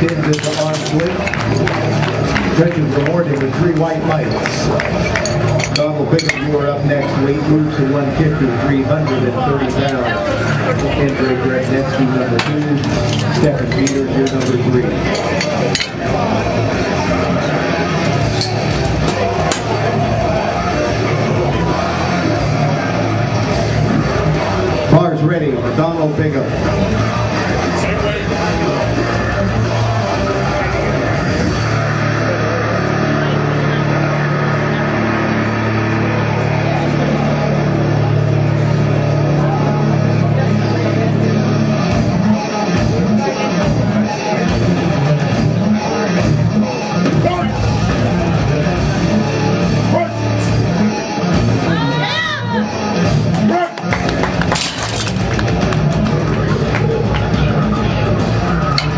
Sends it to Arnold. Judges reward him with 3 white lights. Donald Bingham, you are up next. Weight moves to 150, 330 pounds. Andre Gretnetsky, number 2. Stephen Peters, you're number 3. Bars ready for Donald Bingham.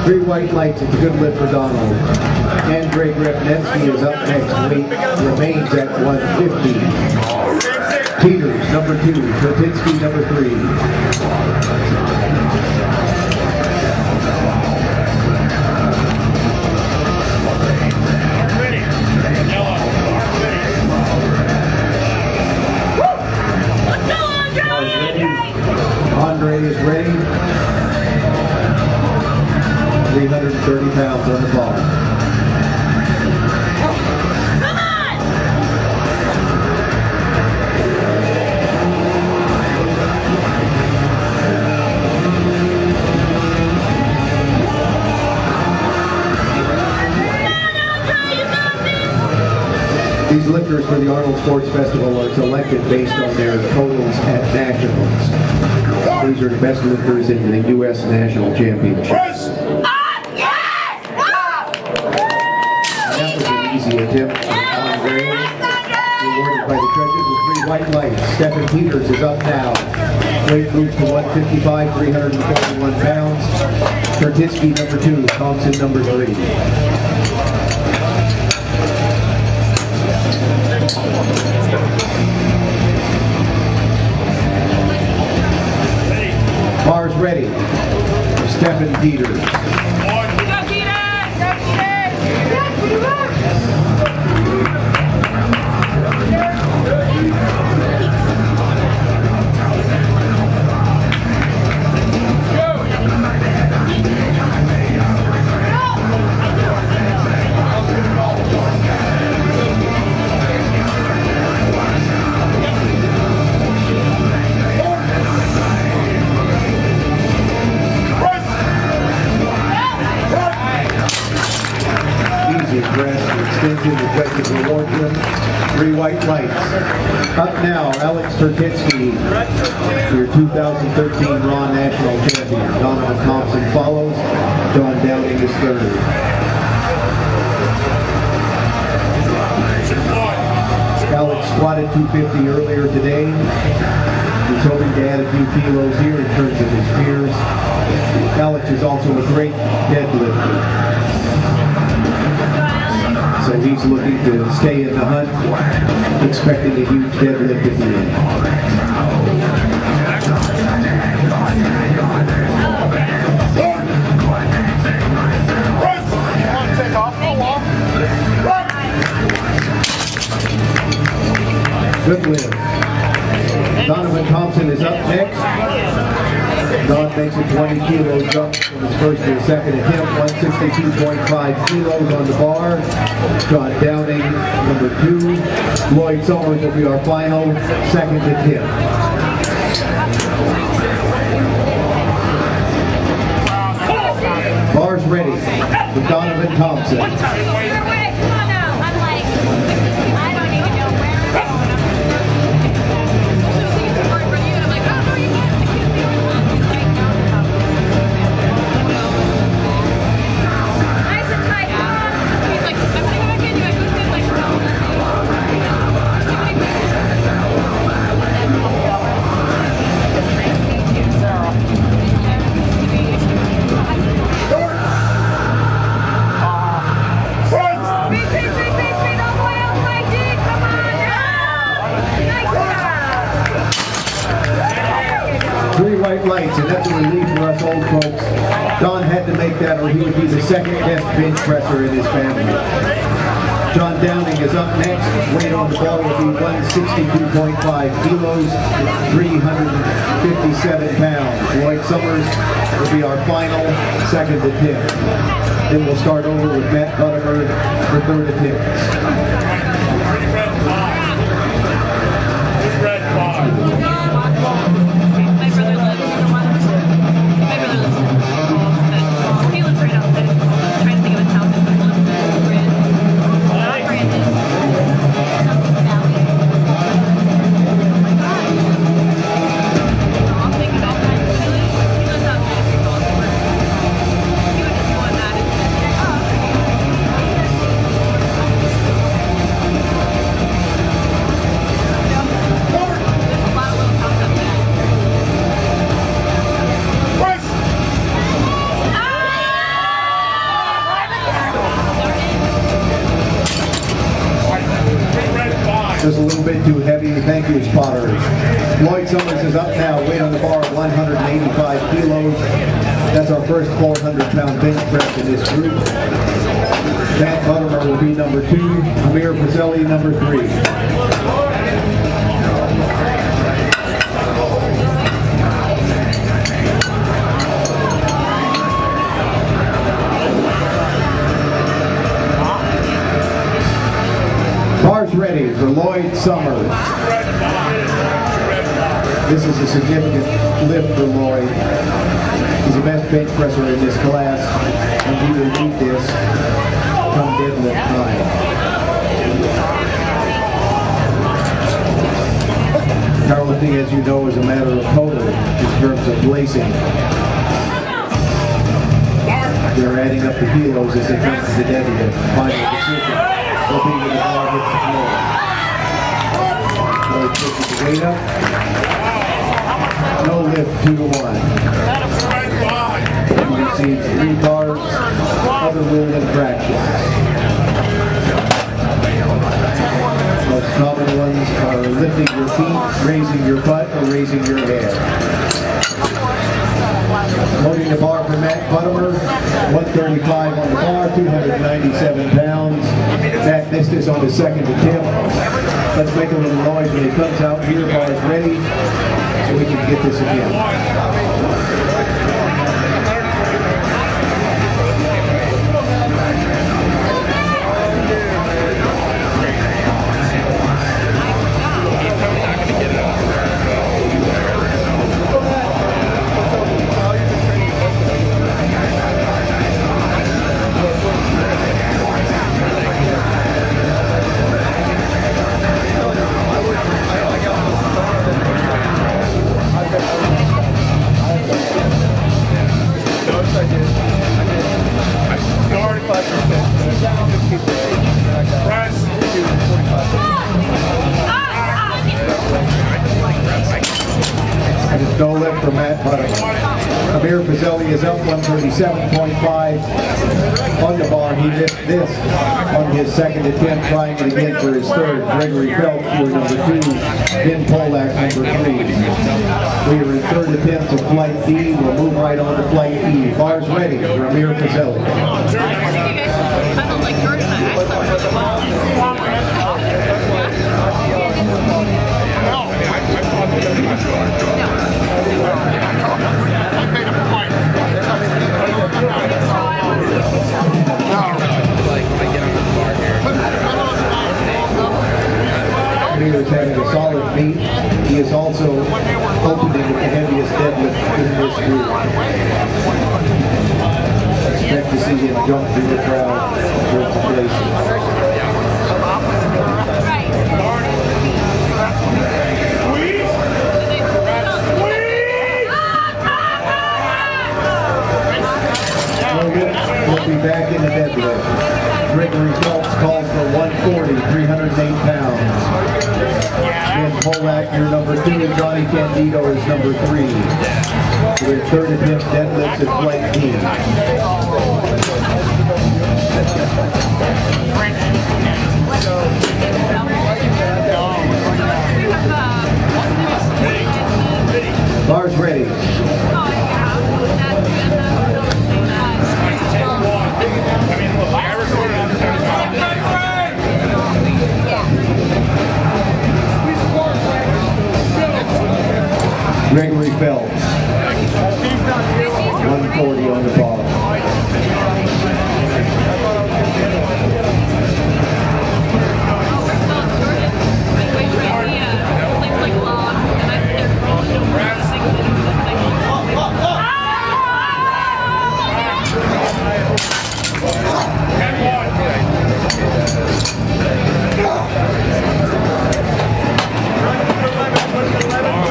Three white lights, it's a good lift for Donald. Andre Gretnetsky is up next. Weight remains at 150. Peters, number 2. Kretinsky, number 3. Andre is ready. 330 pounds on the ball. Come on! These lifters for the Arnold Sports Festival are selected based on their totals at nationals. These are the best lifters in the U.S. National Championships. Attempt on Andre, rewarded by the judges with 3 white lights. Stephen Peters is up now. Weight moves to 155, 341 pounds. Kretinsky, number 2. Thompson, number 3. Bars ready for Stephen Peters. Extension, the judges reward him. 3 white lights. Up now, Alex Turtinsky, your 2013 Raw National Champion. Donovan Thompson follows. John Downing is 3rd. Alex squatted 250 earlier today. He's hoping to add a few kilos here in terms of his fears. Alex is also a great deadlifter. So he's looking to stay in the hunt, expecting a huge deadlift at the end. Good lift. Donovan Thompson is up next. Don makes a 20 kilo jump from his first to his second attempt, 162.5 kilos on the bar. John Downing, number 2. Lloyd Summers will be our final second attempt. Bars ready for Donovan Thompson. bright lights, and that's a relief for us old folks. Don had to make that or he would be the second best bench presser in his family. John Downing is up next. Weight on the bar will be 162.5 kilos, 357 pounds. Lloyd Summers will be our final second attempt. Then we'll start over with Matt Buttimer for third attempts. Red 5. My brother lives in the one. My brother lives in the he lives right outside of school. I'm trying to think of a town that lives in Brandon. Not Brandon. Valley. I'll think about that. He lives outside of school. He would just go on that. There's a lot of little towns up there. Just a little bit too heavy. Thank you, spotters. Lloyd Summers is up now. Weight on the bar of 185 kilos. That's our first 400-pound bench press in this group. Matt Buttimer will be number 2. Amir Pazelli, number 3. Bars ready for Lloyd Summers. This is a significant lift for Lloyd. He's the best bench presser in this class, and he will need this come deadlift time. Powerlifting, as you know, is a matter of total in terms of placing. They're adding up the kilos as they come to the deadlift. Final decision will be when the bar hits the floor. Lloyd pushes the weight up. No lift, 2 to 1. You can see 3 bars, other rule infractions. Most common ones are lifting your feet, raising your butt, or raising your head. Loading the bar for Matt Buttimer, 135 on the bar, 297 pounds. Matt missed this on his second attempt. Let's make a little noise when he comes out here. Bars ready, so we can get this again. There's no lift for Matt Buttimer. Amir Pazelli is up 137.5 on the bar. He missed this on his second attempt, trying it again for his third. Gregory Phelps for number 2, Ben Polak number 3. We are in third attempt of flight D. We'll move right on to flight E. Bars ready for Amir Pazelli. Amir is having a solid meet. He is also opening with the heaviest deadlift in this group. Expect to see him jump through the crowd towards the places. We'll be back in the deadlift. Gregory Phelps calls for 140, 308 pounds. Ben Polak, your number 2, and Johnny Candido is number 3. With third attempt deadlifts at flight D. Bars ready. Gregory Phelps. 140 on the ball.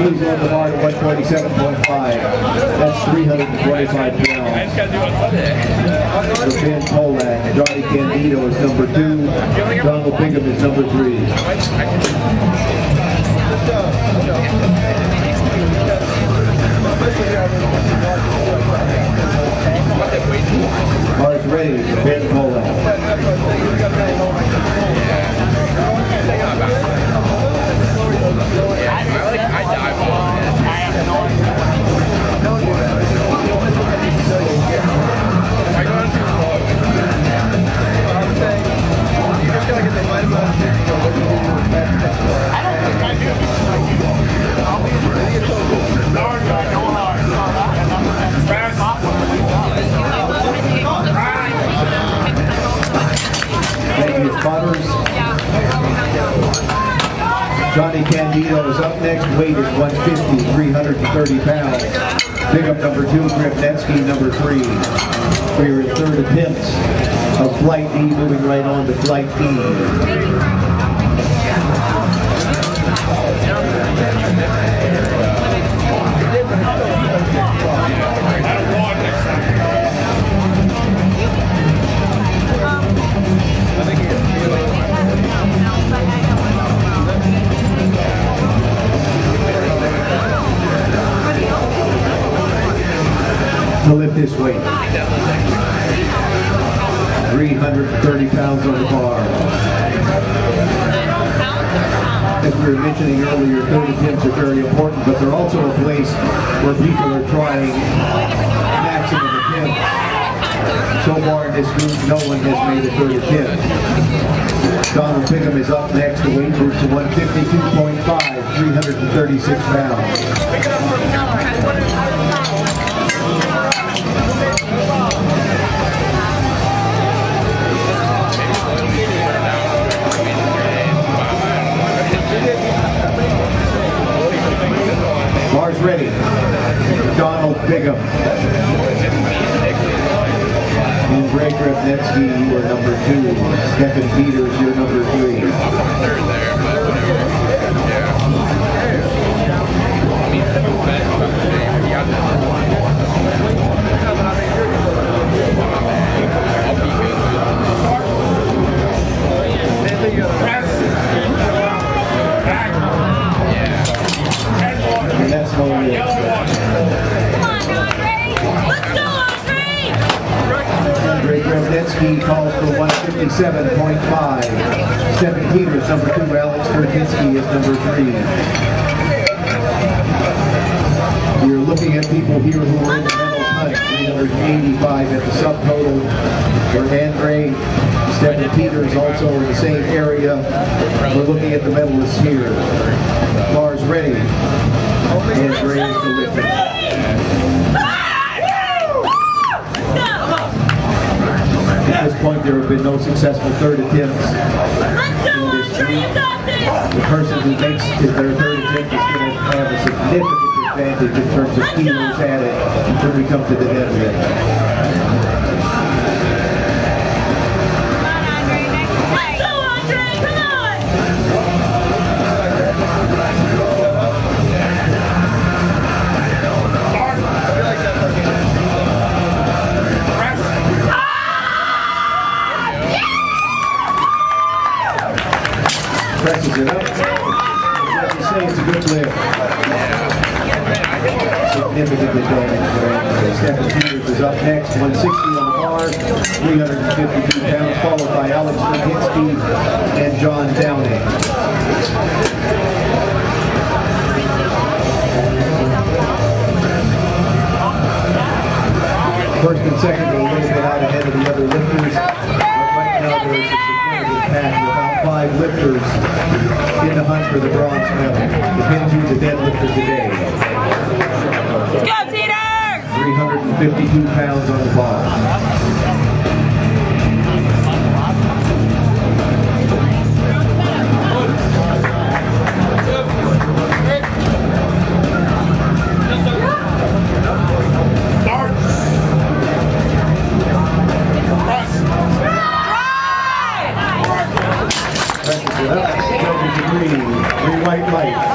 He's on the bar at 127.5. That's 325 pounds. For Ben Polak, Johnny Candido is number 2. Donald Bingham is number 3. Bars ready for Ben Polak. Thank you, spotters. Johnny Candido is up next. Weight is 150, 330 pounds. Pickup number 2, Gripnetsky number 3. For your third attempts of Flight D, moving right on to Flight D. To lift this weight. 330 pounds on the bar. As we were mentioning earlier, third attempts are very important, but they're also a place where people are trying maximum attempts. So far in this group, no one has made a third attempt. Donald Bingham is up next. The weight moves to 152.5, 336 pounds. Bars ready. Donald Bingham. And Greg Gripnetsky, you are number 2. Stephen Peters, you're number 3. And that's how it is. Greg Gripnetsky calls for 157.5. Stephen Peters, number 2. Alex Turkinski is number 3. You're looking at people here who are in the medal hunt. 385 at the subtotal for Andre. Stephen Peters also in the same area. We're looking at the medalists here. Bars ready. Andre is the lifter. At this point, there have been no successful third attempts in this group. The person who makes their third attempt is going to have a significant advantage in terms of kilos added when we come to the deadlift. Presses it up. As you say, it's a good lift. Significantly going. Stephen Peters is up next. 160 on the bar, 352 pounds, followed by Alex Turkinski and John Downing. First and second are a little bit out ahead of the other lifters. But right now there is a significant pack of about 5 lifters in the hunt for the bronze medal. Depends who's the deadlifter today. Let's go, Cedar! 352 pounds on the bar. Three white lights.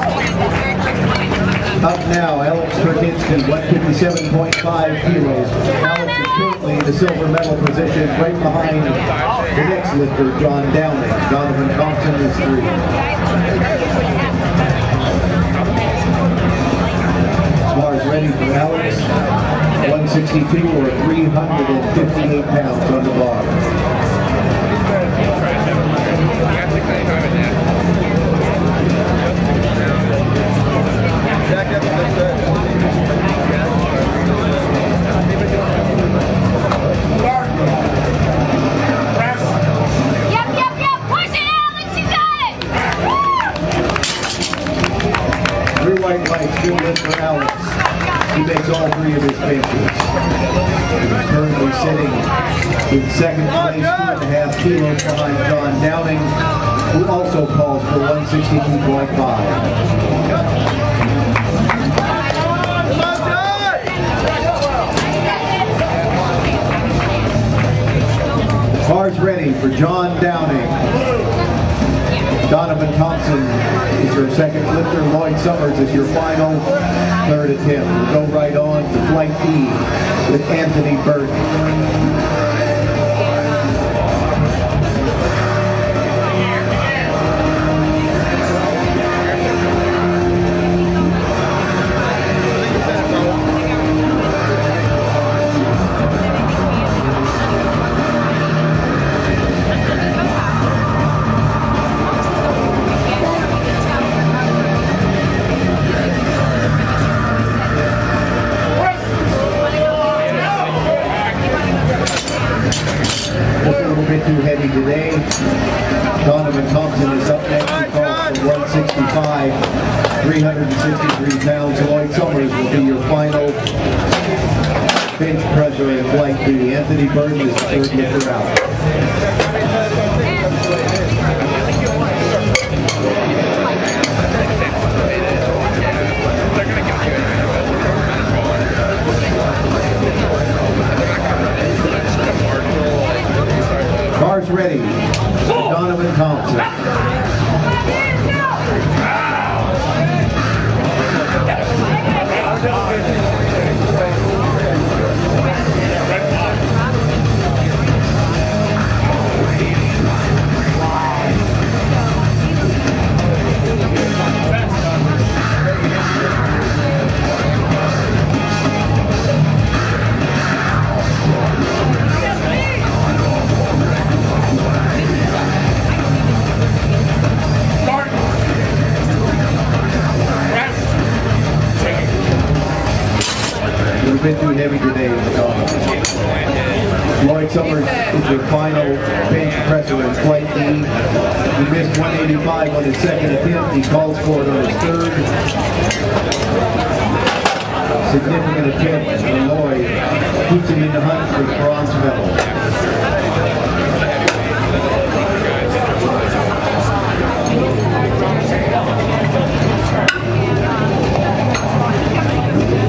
Up now, Alex Kurtinski, 157.5 kilos. Alex is currently in the silver medal position, right behind the next lifter, John Downing. Donovan Thompson is 3. Bars ready for Alex. 162 or 358 pounds on the bar. Good lift for Alex. He makes all 3 of his benches. He's currently sitting in second place, 2.5 kilos behind John Downing, who also calls for 162.5. Bars ready for John Downing. Donovan Thompson is your second lifter. Lloyd Summers is your final third attempt. We'll go right on to Flight E with Anthony Burton. Too heavy today. Donovan Thompson is up next. He calls for 165, 363 pounds. Lloyd Summers will be your final bench presser in Flight B. Anthony Burton is the third lifter out. Cars ready. Donovan Thompson. A bit too heavy today. Lloyd Summers is your final bench presser in Flight D. He missed 185 on his second attempt. He calls for it on his third. Significant attempt for Lloyd. Keeps him in the hunt for the bronze medal.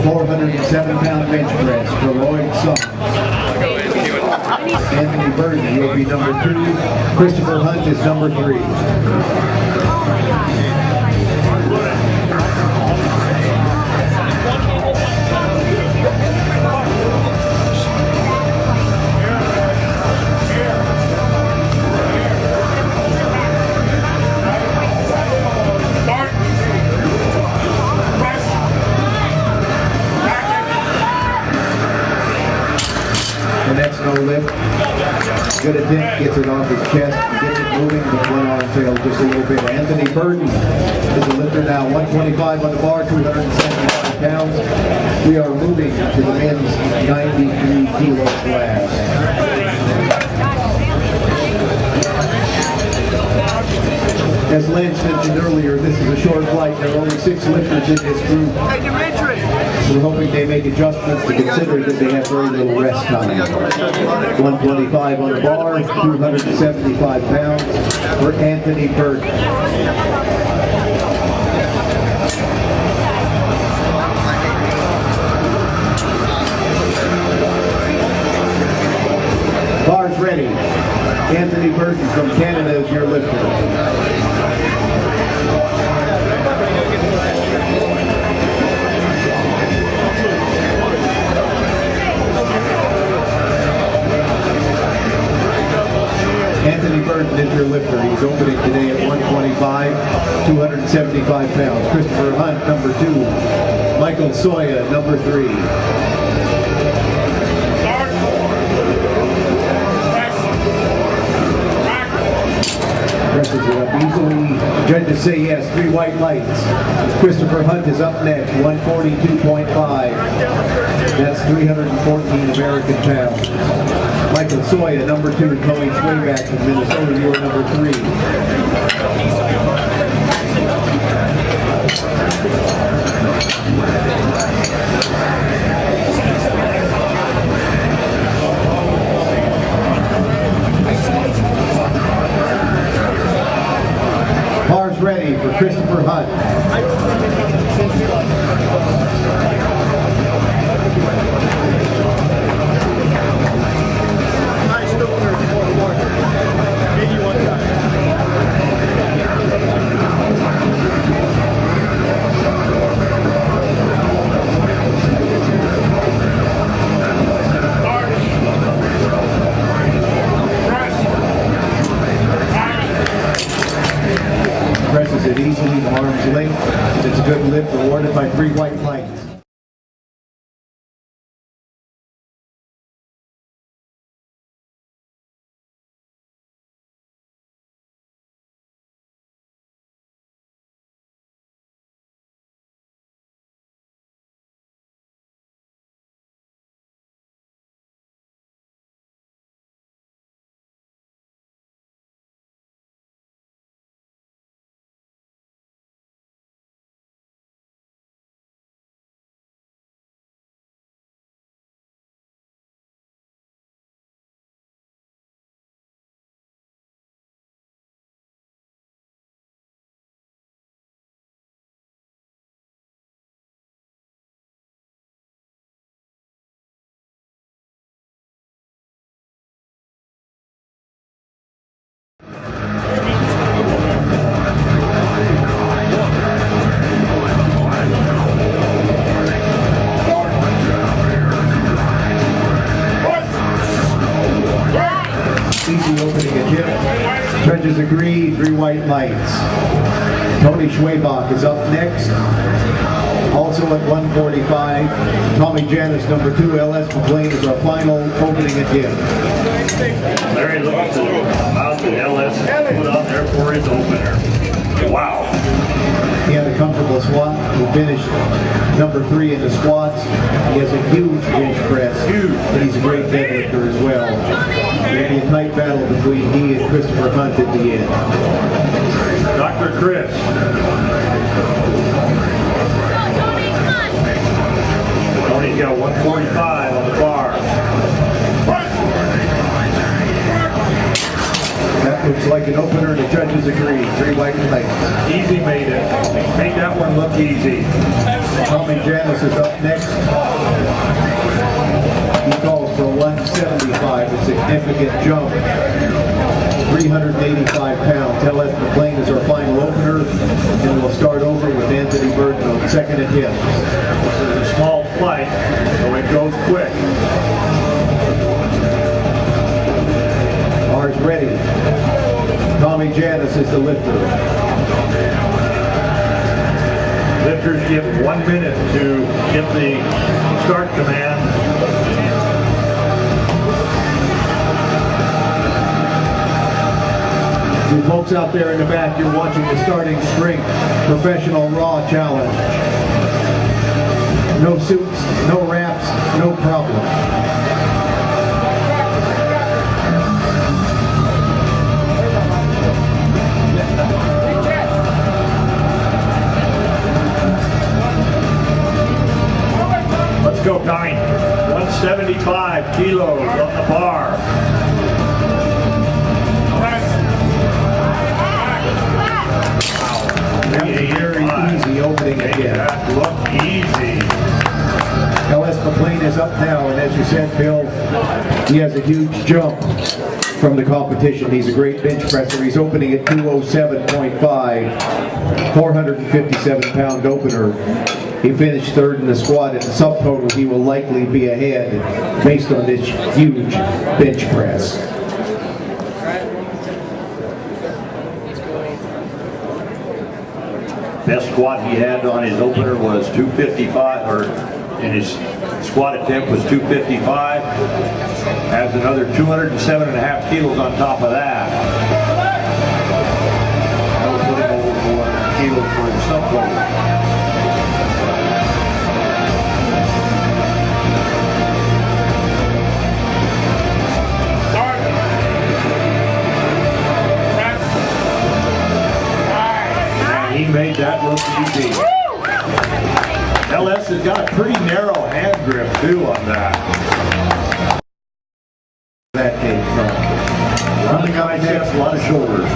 407-pound bench press for Lloyd Summers. Anthony Burton will be number 2. Christopher Hunt is number 3. The next no lift. Good attempt, gets it off his chest, gets it moving, but one arm failed just a little bit. Anthony Burton is a lifter now, 125 on the bar, 275 pounds. We are moving to the men's 93 kilo class. As Lance mentioned earlier, this is a short flight. There are only 6 lifters in this group. We're hoping they make adjustments to consider that they have very little rest time. 125 on the bar, 275 pounds for Anthony Burton. Bars ready. Anthony Burton from Canada is your lifter. Anthony Burton is your lifter. He's opening today at 125, 275 pounds. Christopher Hunt, number 2. Michael Soya, number 3. Presses it up easily. Judges say yes, 3 white lights. Christopher Hunt is up next, 142.5. That's 314 American pounds. Michael Soya, number 2, Tony Schwayback from Minnesota, you are number 3. Bars ready for Christopher Hunt. Presses it easily, arms linked. It's a good lift, rewarded by 3 white lights. Easy opening at hip. Judges agree, 3 white lights. Tony Schwayback is up next. Also at 145, Tommy Janis, number 2, LS McLean is our final opening at hip. Larry looking to mount the LS put on there for his opener. Wow. He had a comfortable squat. He finished number 3 in the squats. He has a huge bench press. Huge. And he's a great deadlifter as well. It'll be a tight battle between he and Christopher Hunt at the end. Dr. Chris. Tony's got 145 on the bar. That looks like an opener. The judges agree. 3 white lights. Easy made it. Made that one look easy. Tommy Janis is up next. He calls for 175, a significant jump. 385 pounds. LS McLean is our final opener, and we'll start over with Anthony Burton on second and hip. This is a small flight, so it goes quick. Bars ready. Tommy Janis is the lifter. Lifters get 1 minute to get the start command. You folks out there in the back, you're watching the Starting Strength Professional Raw Challenge. No suits, no wraps, no problem. Let's go, Tommy. 175 kilos on the bar. Very easy opening again. That looked easy. LS McLean is up now, and as you said, Bill, he has a huge jump from the competition. He's a great bench presser. He's opening at 207.5, 457-pound opener. He finished third in the squad. At the subtotal, he will likely be ahead based on this huge bench press. Best squat he had on his opener was 255, or in his squat attempt was 255. Has another 207.5 kilos on top of that. That'll put him over 400 kilos for the subtotal. He made that look easy. LS has got a pretty narrow hand grip too on that. That came from. A lot of guys have a lot of shoulders.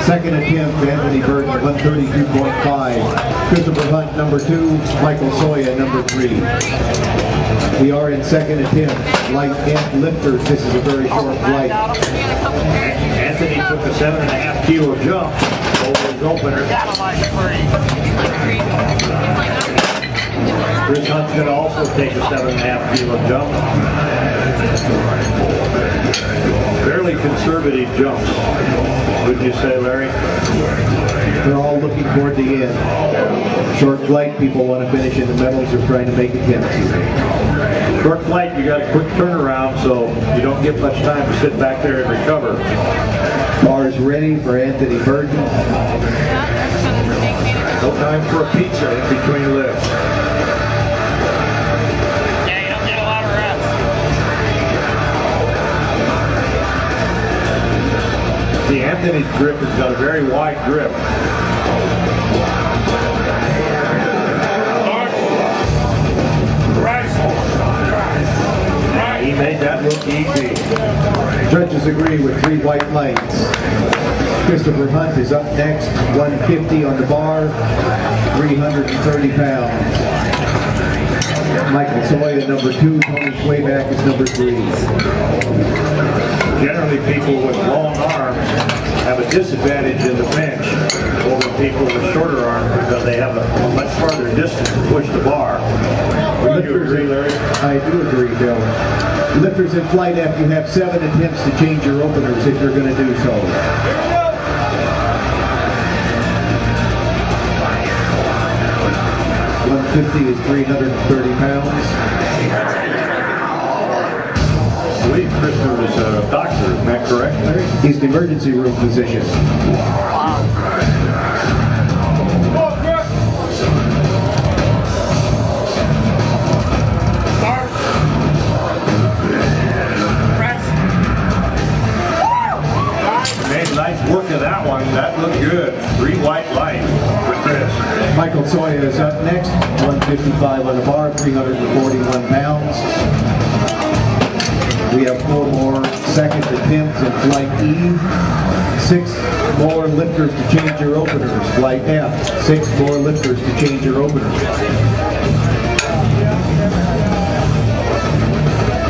Second attempt, Anthony Burton, 132.5. Christopher Hunt, number 2. Michael Soya, number 3. We are in second attempt. Light and lifters. This is a very short flight. Anthony took a 7.5 kilo jump over his opener. Chris Hunt's going to also take a 7.5 kilo jump. Fairly conservative jumps, would you say, Larry? They're all looking toward the end. Short flight, people want to finish in the medals or trying to make attempts. Short flight, you got a quick turnaround, so you don't get much time to sit back there and recover. Bars ready for Anthony Burton. No time for a pizza in between lifts. Yeah, you don't get a lot of reps. See, Anthony's grip has got a very wide grip. Yeah, he made that look easy. Judges agree with 3 white lights. Christopher Hunt is up next, 150 on the bar, 330 pounds. Michael Soya, number 2. Tony Schwayback is number 3. Generally, people with long arms have a disadvantage in the bench over people with shorter arms because they have a much farther distance to push the bar. Would you agree, Larry? I do agree, Bill. Lifters in flight after you have 7 attempts to change your openers if you're going to do so. 150 is 330 pounds. I believe Christopher is a doctor, isn't that correct, Larry? He's the emergency room physician. Made nice work of that one. That looked good. 3 white lights for Chris. Michael Soya is up next, 155 on the bar, 341 pounds. We have 4 more second attempts in flight E. 6 more lifters to change your openers. Flight F, 6 more lifters to change your openers.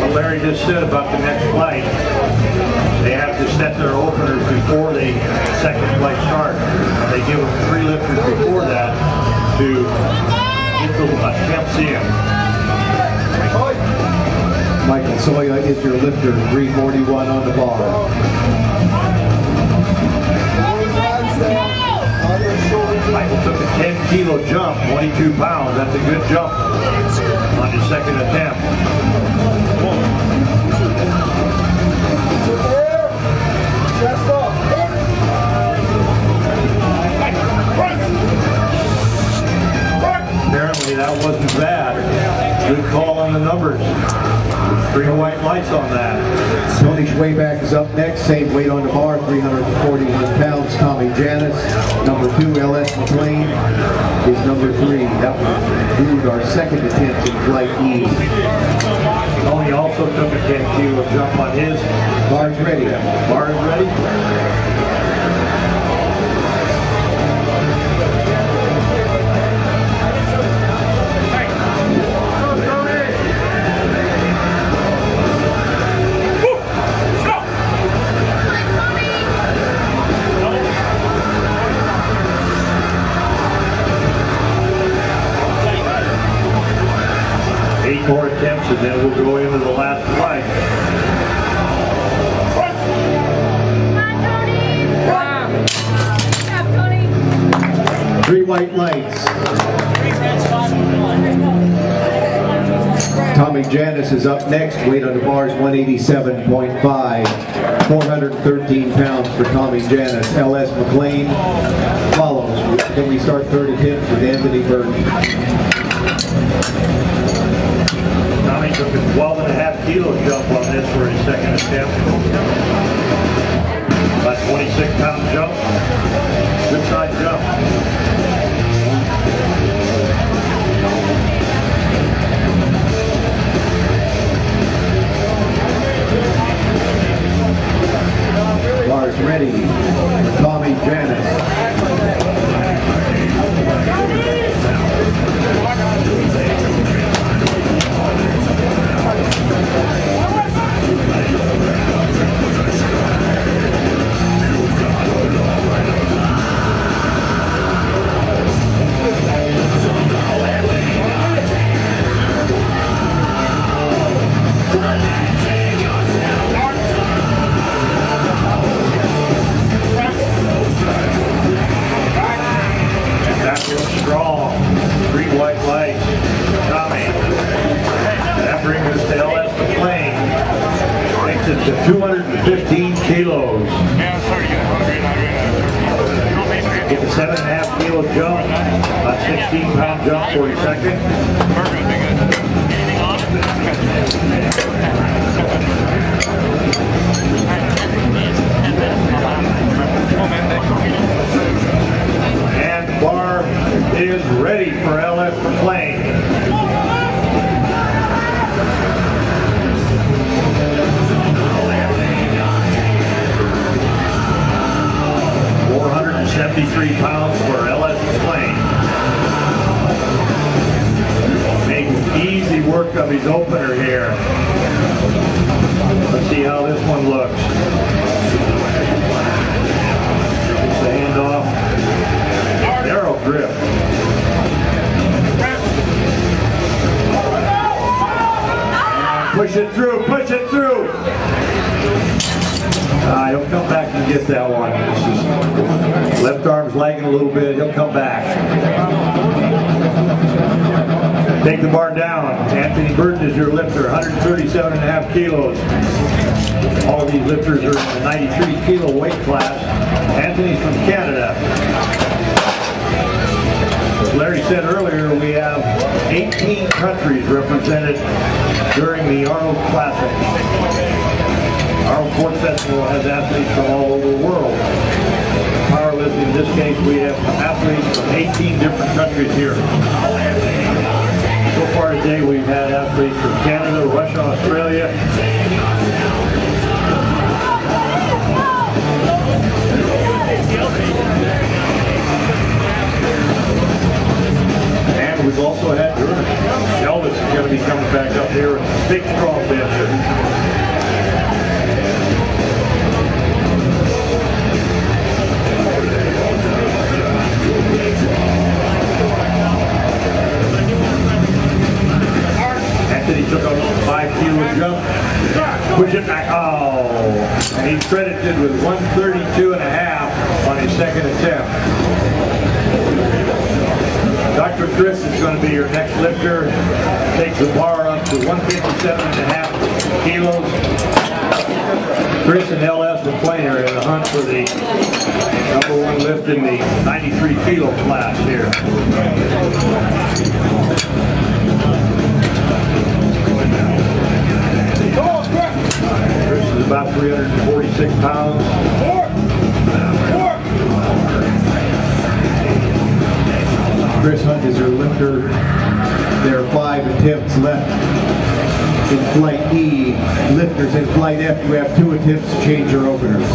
What Larry just said about the next flight, they have to set their openers before the second flight starts. They give them 3 lifters before that to get the attempts in. Michael Soya is your lifter, 341 on the bar. Michael took a 10 kilo jump, 22 pounds. That's a good jump on his second attempt. Apparently that wasn't bad. on the numbers. 3 white lights on that. Tony Schwayback is up next, same weight on the bar, 341 pounds. Tommy Janis, number 2, LS McLean, is number 3. That will include our second attempt in Flight E. Tony also took a 10 kilo jump on his. Bar's ready. Bar is ready. More attempts and then we'll go into the last flight. Come on, Tony. 3 white lights. Tommy Janis is up next. Weight on the bar is 187.5. 413 pounds for Tommy Janis. LS McLean follows. Then we start third attempt with Anthony Burton. Tommy took a 12.5 kilo jump on this for his second attempt. About 26-pound jump. Good side jump. Bar's ready for Tommy Janis. That looks strong. 3 white lights. Tommy. That brings us to LS McLean. Takes it to 215 kilos. Get a 7.5 kilo jump. A 16-pound jump for his second. And the bar is ready for LS McLean. £473 for LS McLean. Making easy work of his opener here. Let's see how this one looks. Gets the handoff. Narrow grip. And push it through, push it through. He'll come back and get that one. Left arm's lagging a little bit. He'll come back. Take the bar down. Anthony Burton is your lifter, 137.5 kilos. All of these lifters are in the 93 kilo weight class. Anthony's from Canada. As Larry said earlier, we have 18 countries represented during the Arnold Classic. Arnold Sports Festival has athletes from all over the world. Powerlifting, in this case, we have athletes from 18 different countries here. So far today, we've had athletes from Canada, Russia, Australia. And we've also had Elvis is going to be coming back up here with a big, strong bencher. Anthony took a 5 kilo jump, push it back, and he's credited with 132.5 on his second attempt. Dr. Chris is going to be your next lifter, takes the bar up to 157.5 kilos. Chris and LS McLean are in the hunt for the #1 lift in the 93 kilo class here. 346 pounds. Chris Hunt is your lifter. There are 5 attempts left in Flight E. Lifters in Flight F, you have 2 attempts to change your openers.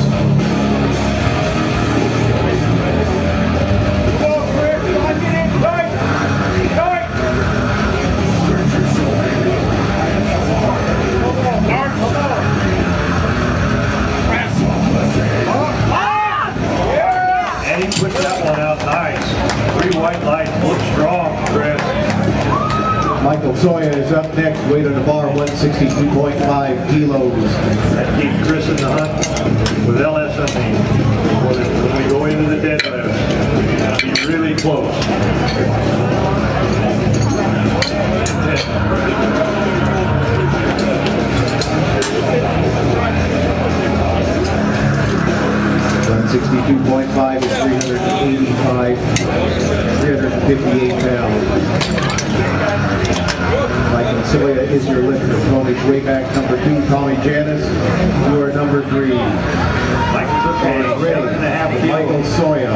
And he puts that one out nice. 3 white lights, look strong, Chris. Michael Soya is up next, weight on the bar, 162.5 kilos. That keeps Chris in the hunt with LSME. When we go into the deadlift, it's really close. $162.5 is 358 pounds. Michael Soya is your lifter. Tony Schwayback, number 2. Tommy Janis, you are number 3. Michael Ready. 7.5 kilos. Michael Soya.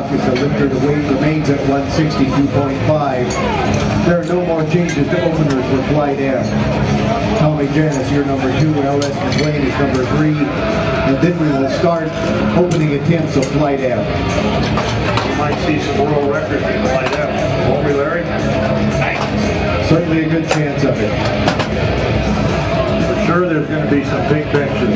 Is the lifter. The weight remains at 162.5. There are no more changes to openers for Flight F. Tommy Janis, you're number 2. LS McLean is number 3. And then we will start opening attempts of Flight F. You might see some world records in Flight F. Won't we, Larry? Certainly a good chance of it. For sure there's going to be some big benches.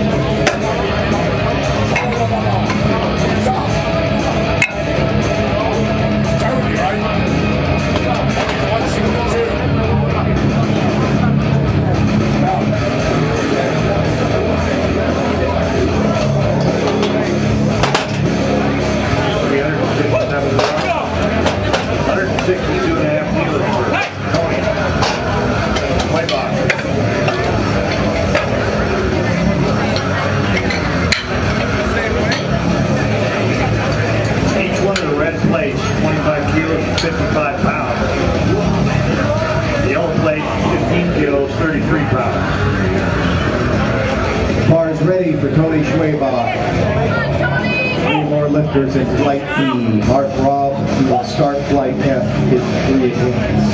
Ready for Tony Schwayback. 3 more lifters in Flight E. Mark Robb, who will start Flight F in 3 attempts.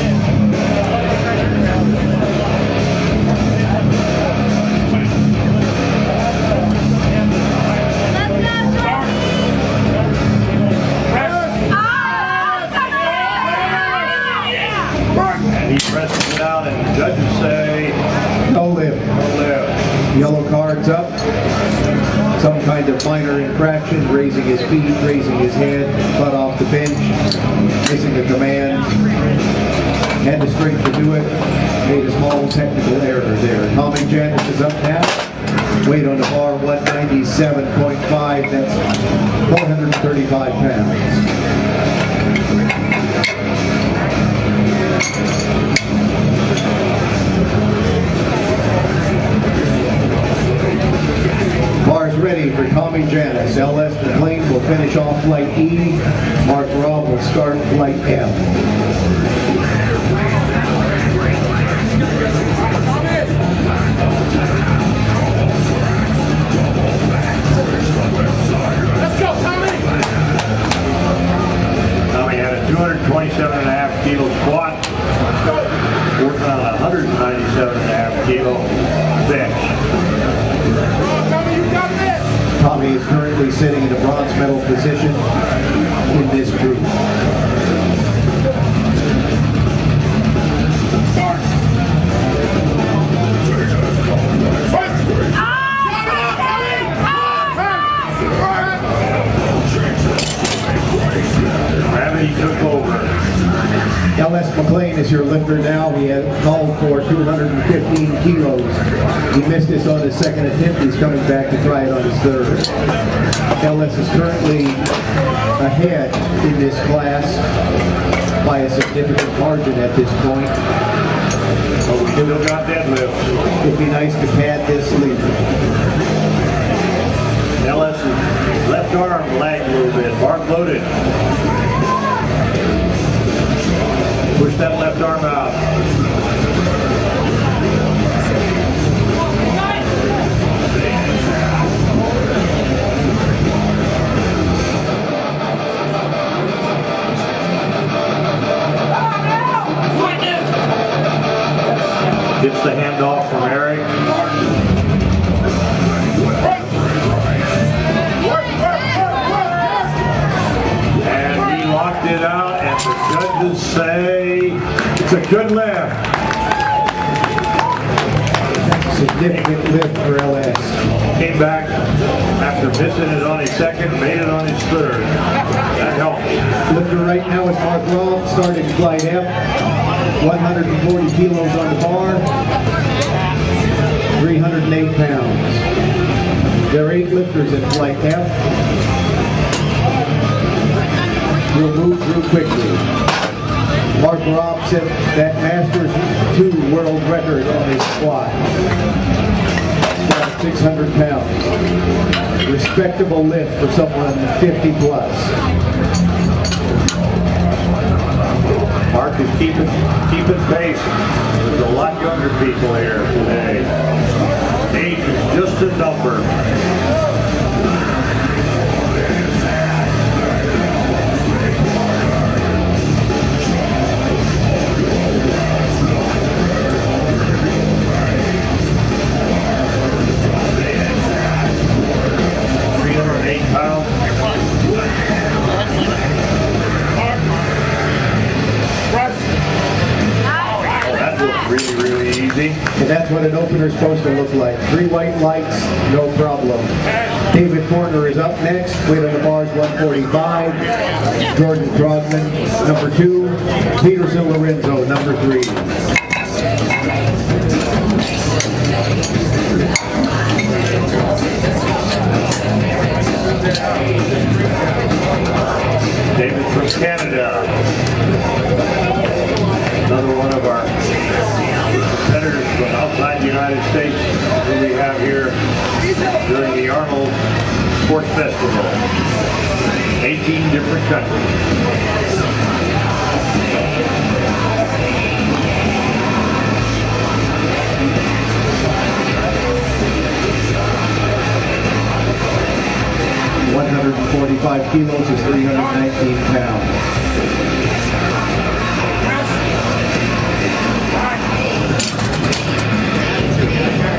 And he presses it out, and the judges say, no lift. no lift. Yellow cards up. Some kind of minor infraction, raising his feet, raising his head, butt off the bench, missing a command. Had the strength to do it. Made a small technical error there. Tommy Janis is up now. Weight on the bar, 197.5. That's 435 pounds. Bars ready for Tommy Janis. LS McLean will finish off Flight E. Mark Robb will start Flight F. Let's go, Tommy! Tommy had a 227.5 kilo squat, working on a 197.5 kilo bench. Tommy is currently sitting in a bronze medal position in this group. Gravity took over. L.S. McLean is your lifter now. He had called for 215 kilos. He missed this on his second attempt. He's coming back to try it on his third. L.S. is currently ahead in this class by a significant margin at this point. But we still got deadlifts. It'd be nice to pad this lead. LS's left arm lagged a little bit. Mark loaded. Push that left arm out. Gets the handoff from Eric. And he locked it out, and the judges say it's a good lift. Significant lift for LS. Came back after missing it on his second, made it on his third. That helped. Lifter right now is Mark Robb, starting flight F. 140 kilos on the bar, 308 pounds. There are 8 lifters in flight F. We'll move through quickly. Mark Robb set that Masters 2 world record on his squat. About 600 pounds. Respectable lift for someone 50 plus. Mark is keeping pace. There's a lot younger people here today. Age is just a number. And that's what an opener is supposed to look like. 3 white lights, no problem. David Forner is up next. Weight on the bars, 145. Jordan Trogman, number 2. Peterson Lorenzo, number 3. David from Canada. Another one of our competitors from outside the United States who we have here during the Arnold Sports Festival. 18 different countries. .45 kilos is 319 pounds.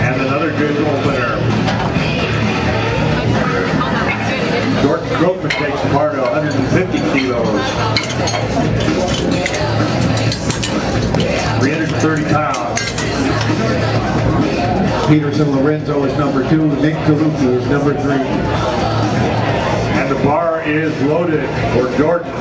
And another good opener. Jordan Trogman takes part of 150 kilos. 330 pounds. Peterson Lorenzo is number 2. Nick DeLucchi is number 3. And the bar is loaded for Jordan.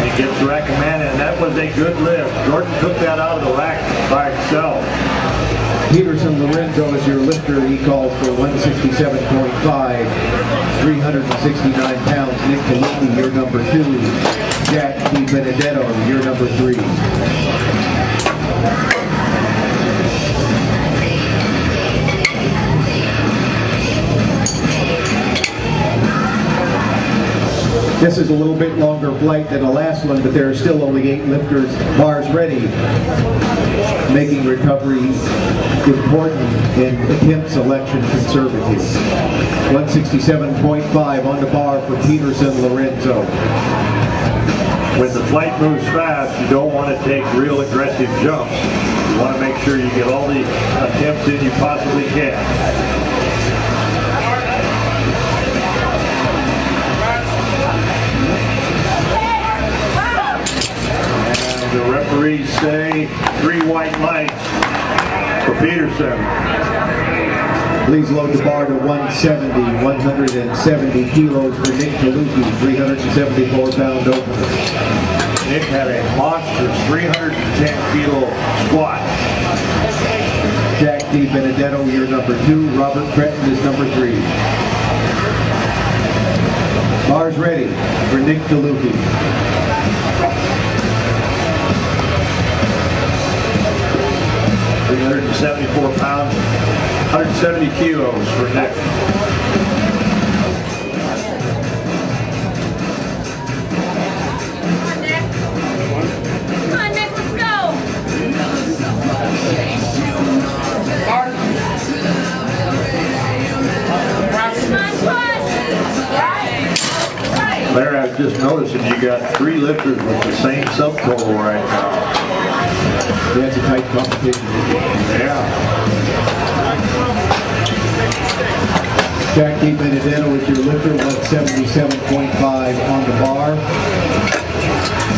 He gets recommended, and that was a good lift. Jordan took that out of the rack by himself. Peterson Lorenzo is your lifter. He calls for 167.5, 369 pounds. Nick DeLucchi, you're number 2. Jack DiBenedetto, you're number 3. This is a little bit longer flight than the last one, but there are still only 8 lifters, bars ready, making recovery important and attempt selection conservative. 167.5 on the bar for Peterson Lorenzo. When the flight moves fast, you don't want to take real aggressive jumps. You want to make sure you get all the attempts in you possibly can. referees say 3 white lights for Peterson. Please load the bar to 170, 170 kilos for Nick DeLucchi, 374-pound opener. Nick had a monster 310-kilo squat. Jack D. Benedetto, you're number 2. Robert Cretton is number 3. Bars ready for Nick DeLucchi. £374, 170 kilos for Nick. Come on, Nick, let's go. Larry, I was just noticing you got 3 lifters with the same subtotal right now. That's a tight competition. Yeah. Jack D. Benedetto is your lifter, 177.5 on the bar.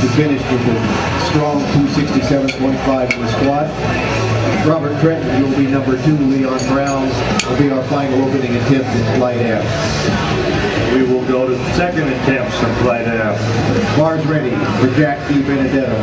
He finished with a strong 267.5 in the squat. Robert Cretton will be number 2. Leon Brown will be our final opening attempt in flight F. We will go to second attempts in flight F. Bars ready for Jack D. Benedetto.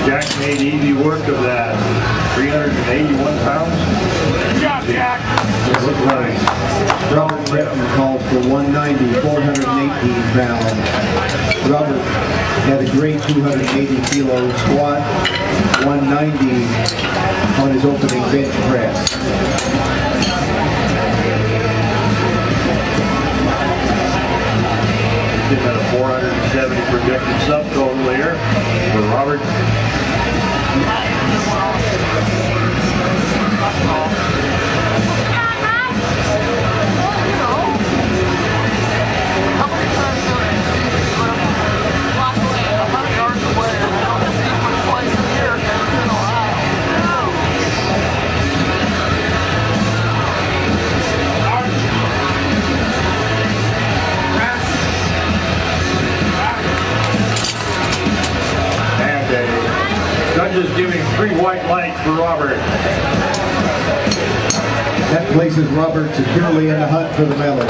Jack made easy work of that. 381 pounds. Good job, Jack. It looked nice. Robert Cretton called for 190, 418 pounds. Robert had a great 280 kilo squat, 190 on his opening bench press. He's at a 470 projected subtotal here for Robert. Judges giving 3 white lights for Robert. That places Robert securely in the hunt for the medals.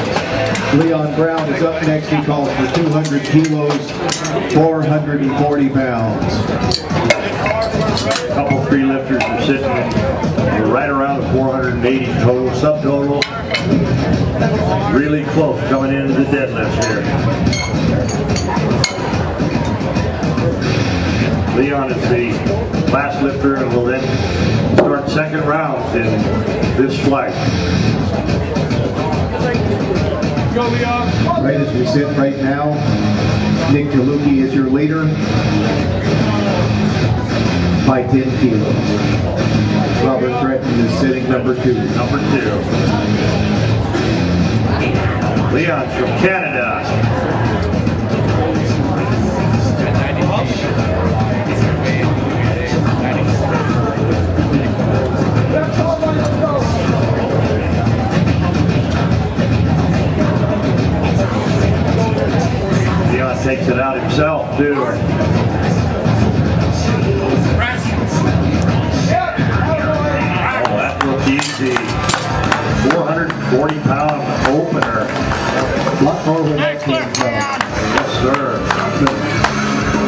Leon Brown is up next. He calls for 200 kilos, 440 pounds. A couple 3 lifters are sitting right around the 480 total subtotal. Really close coming into the deadlift here. Leon is the last lifter and will then start second rounds in this flight. Go, Leon. Right as we sit right now, Nick DeLucchi is your leader by 10 kilos. Robert Cretton is sitting number 2. Number 2. Leon's from Canada. Leon takes it out himself, too. Oh, that looked easy. 440-pound opener. A lot more with that team. Yes, sir.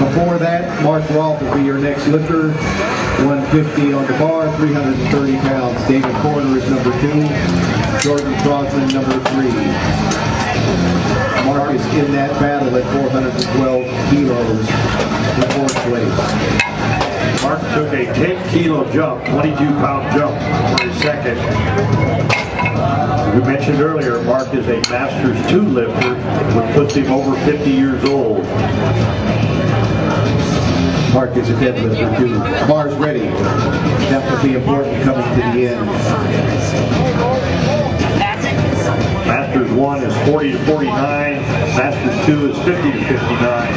Before that, Mark Rolfe will be your next lifter. 150 on the bar, 330 pounds. David Porter is number 2. Jordan Crosman, number 3. Mark is in that battle at 412 kilos in 4th place. Mark took a 10-kilo jump, 22-pound jump for his second. We mentioned earlier, Mark is a Masters 2 lifter, which puts him over 50 years old. Mark is a deadlifter too. Bar's ready. That will be important coming to the end. Masters 1 is 40 to 49. Masters 2 is 50 to 59.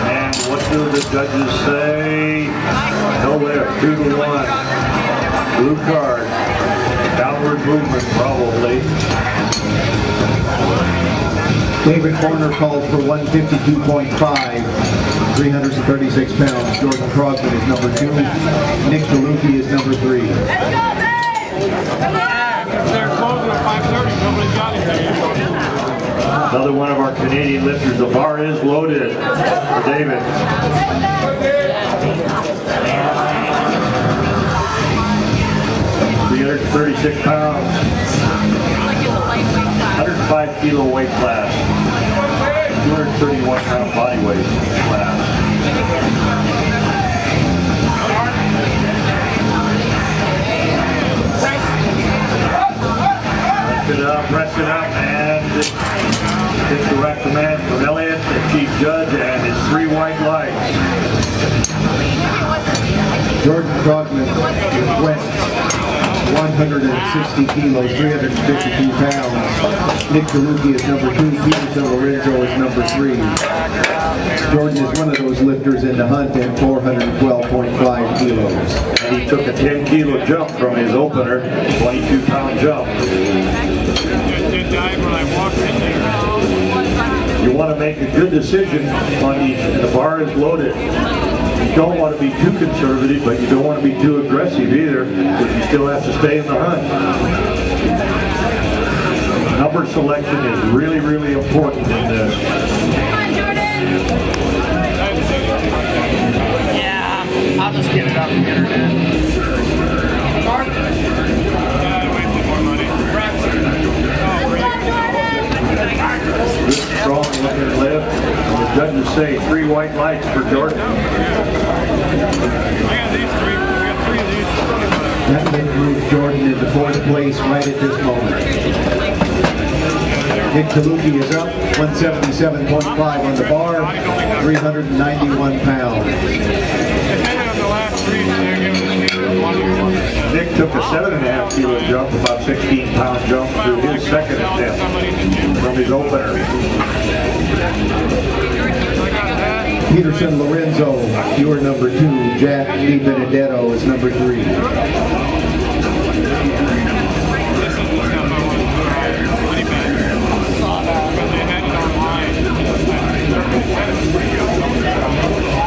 And what do the judges say? No lift, 2 to 1. Blue card. Downward movement, probably. David Horner calls for 152.5, 336 pounds. Jordan Krogman is number 2. Nick DeLucchi is number 3. They're closing at 5:30. Nobody's got it there. Another one of our Canadian lifters. The bar is loaded for David. 336 pounds. 105 kilo weight class. 231 pound body weight class. Press it up, and it's the recommend from Elliott, the chief judge, and it's 3 white lights. Jordan Krogman went 160 kilos, 352 pounds. Nick DeLucchi is number 2. Peter Lorenzo is number 3. Jordan is one of those lifters in the hunt at 412.5 kilos. And he took a 10 kilo jump from his opener, 22 pound jump. Did dive when I walked in there. You want to make a good decision on the bar is loaded. You don't want to be too conservative, but you don't want to be too aggressive either, because you still have to stay in the hunt. Number selection is really, really important in this. Yeah, I'll just get it up and get her in. Good, strong looking lift. The judges say 3 white lights for Jordan. That lift moves Jordan into 4th place right at this moment. Nick DeLucchi is up, 177.5 on the bar, 391 pounds. Nick took a 7.5 kilo jump, about 16 pound jump through his second attempt from his opener. Peterson Lorenzo, you are number 2. Jack DiBenedetto is number 3.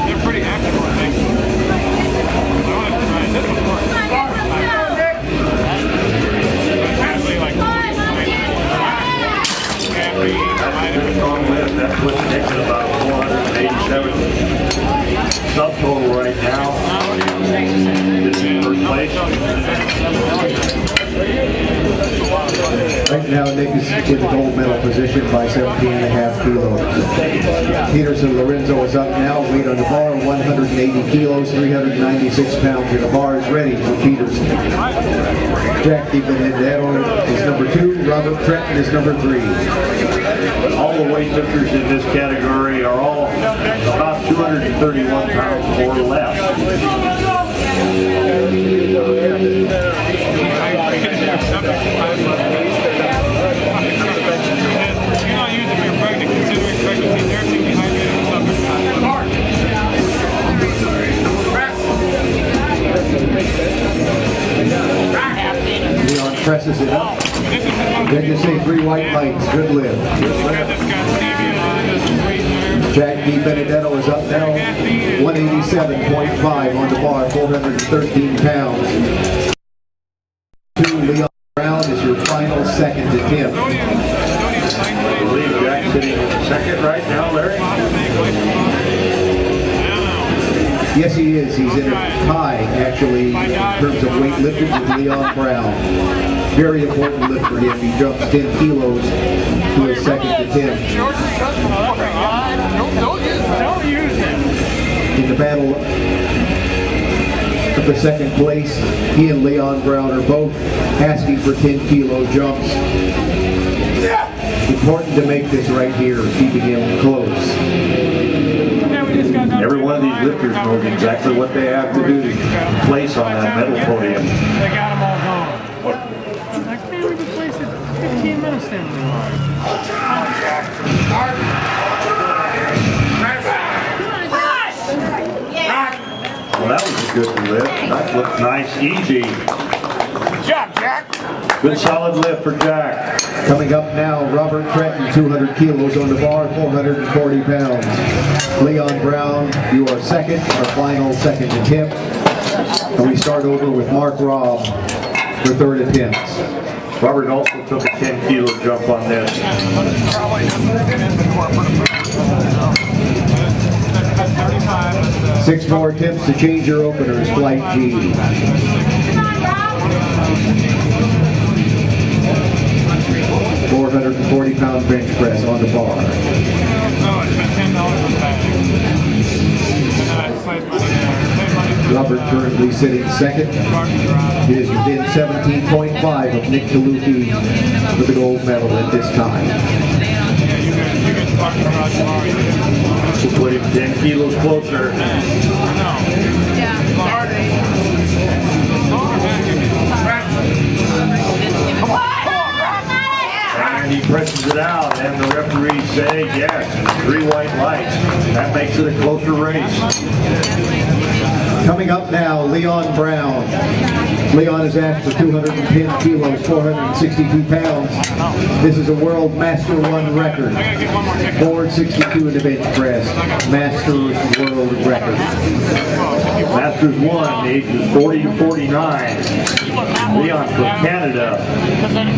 They're pretty active on things. I want to try this one more. That's what's Nick's at about 487 subtotal right now. This is first place. Right now, Nick is in the gold medal position by 17.5 kilos. Peterson Lorenzo is up now. Weight on the bar, 180 kilos, 396 pounds. And the bar is ready for Peterson. Jack DiBenedetto is number 2. Robert Trenton is number 3. All the weightlifters in this category are all about 231 pounds or less. Leon presses it up. Then you say 3 white lights. Good lift. Jack DiBenedetto is up now. 187.5 on the bar, 413 pounds. 2 Leon Brown is your final second attempt. I believe Jack's sitting in second right now, Larry. Yes, he is. He's in a tie, actually, in terms of weightlifting with Leon Brown. Very important lift for him. He jumps 10 kilos to his second attempt. Don't use him. In the battle of the second place, he and Leon Brown are both asking for 10 kilo jumps. Important to make this right here, keeping him close. Every one of these lifters knows exactly what they have to do to place on that medal podium. They got them all gone. Like, man, we can place it 15 minutes in. Well, that was a good lift. That looked nice, easy. Good job, Jack. Good solid lift for Jack. Coming up now, Robert Trenton, 200 kilos on the bar, 440 pounds. Leon Brown, you are second, our final second attempt. And we start over with Mark Robb for third attempts. Robert also took a 10 kilo jump on this. 6 more attempts to change your openers, Flight G. 440-pound bench press on the bar. Robert currently sitting second. He is within 17.5 of Nick DeLucchi for the gold medal at this time. We'll put him 10 kilos closer. And he presses it out, and the referees say, yes, 3 white lights. That makes it a closer race. Coming up now, Leon Brown. Leon is asked for 210 kilos, 462 pounds. This is a World Master 1 record. 462 in the bench press. Masters World record. Masters 1, ages 40 to 49. Leon from Canada.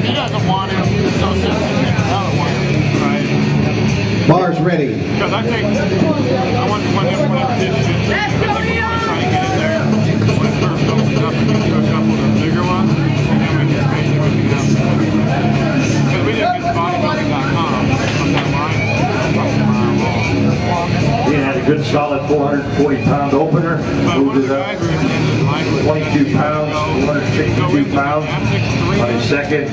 He doesn't want him to associate with another one, right? Bars ready. Because I think, I want to whenever did it, I think we want to try to get in there when it first opens up and go to a couple of the bigger ones, and then we can make everything else. Because we didn't get bodybuilding.com on that line. He had a good solid 440-pound opener. Moved it up 22 pounds, 162 pounds on his second.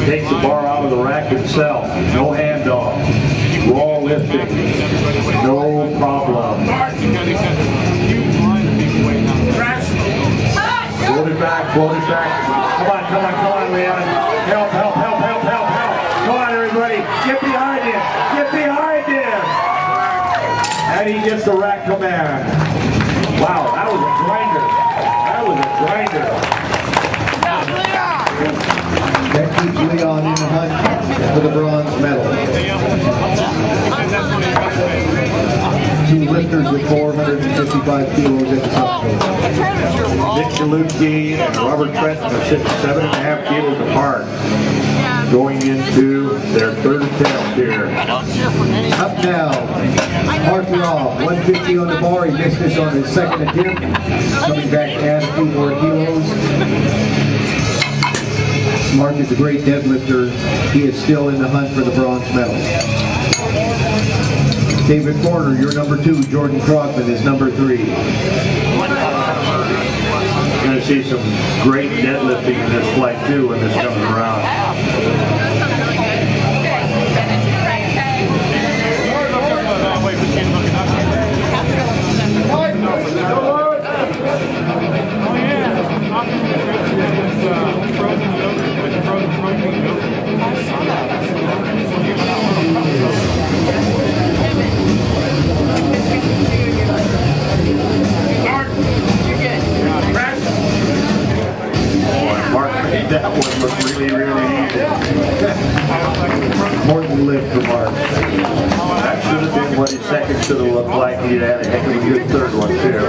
Takes the bar out of the rack himself. No handoff. Raw lifting. No problem. Float it back, float it back. Come on, come on, come on, Leon. Help, help, help, help, help, help. Come on, everybody. Get behind him. Get behind him. And he gets the rack command. Wow, that was a grinder. That was a grinder. That keeps Leon in the hunt for the bronze medal. 2 lifters with 455 kilos at the top. Nick DeLucchi and Robert Trenton are sitting 7.5 kilos apart. Going into their third attempt here. Up now, Mark Robb, 150 on the bar. He missed this on his second attempt. Coming back to add a few more kilos. Mark is a great deadlifter. He is still in the hunt for the bronze medal. David Porter, you're number 2. Jordan Krogman is number 3. You're going to see some great deadlifting in this flight too when this comes around. That one looked really, really easy. Important lift for Mark. That should have been what his second should have looked like. He'd had a heck of a good third one too.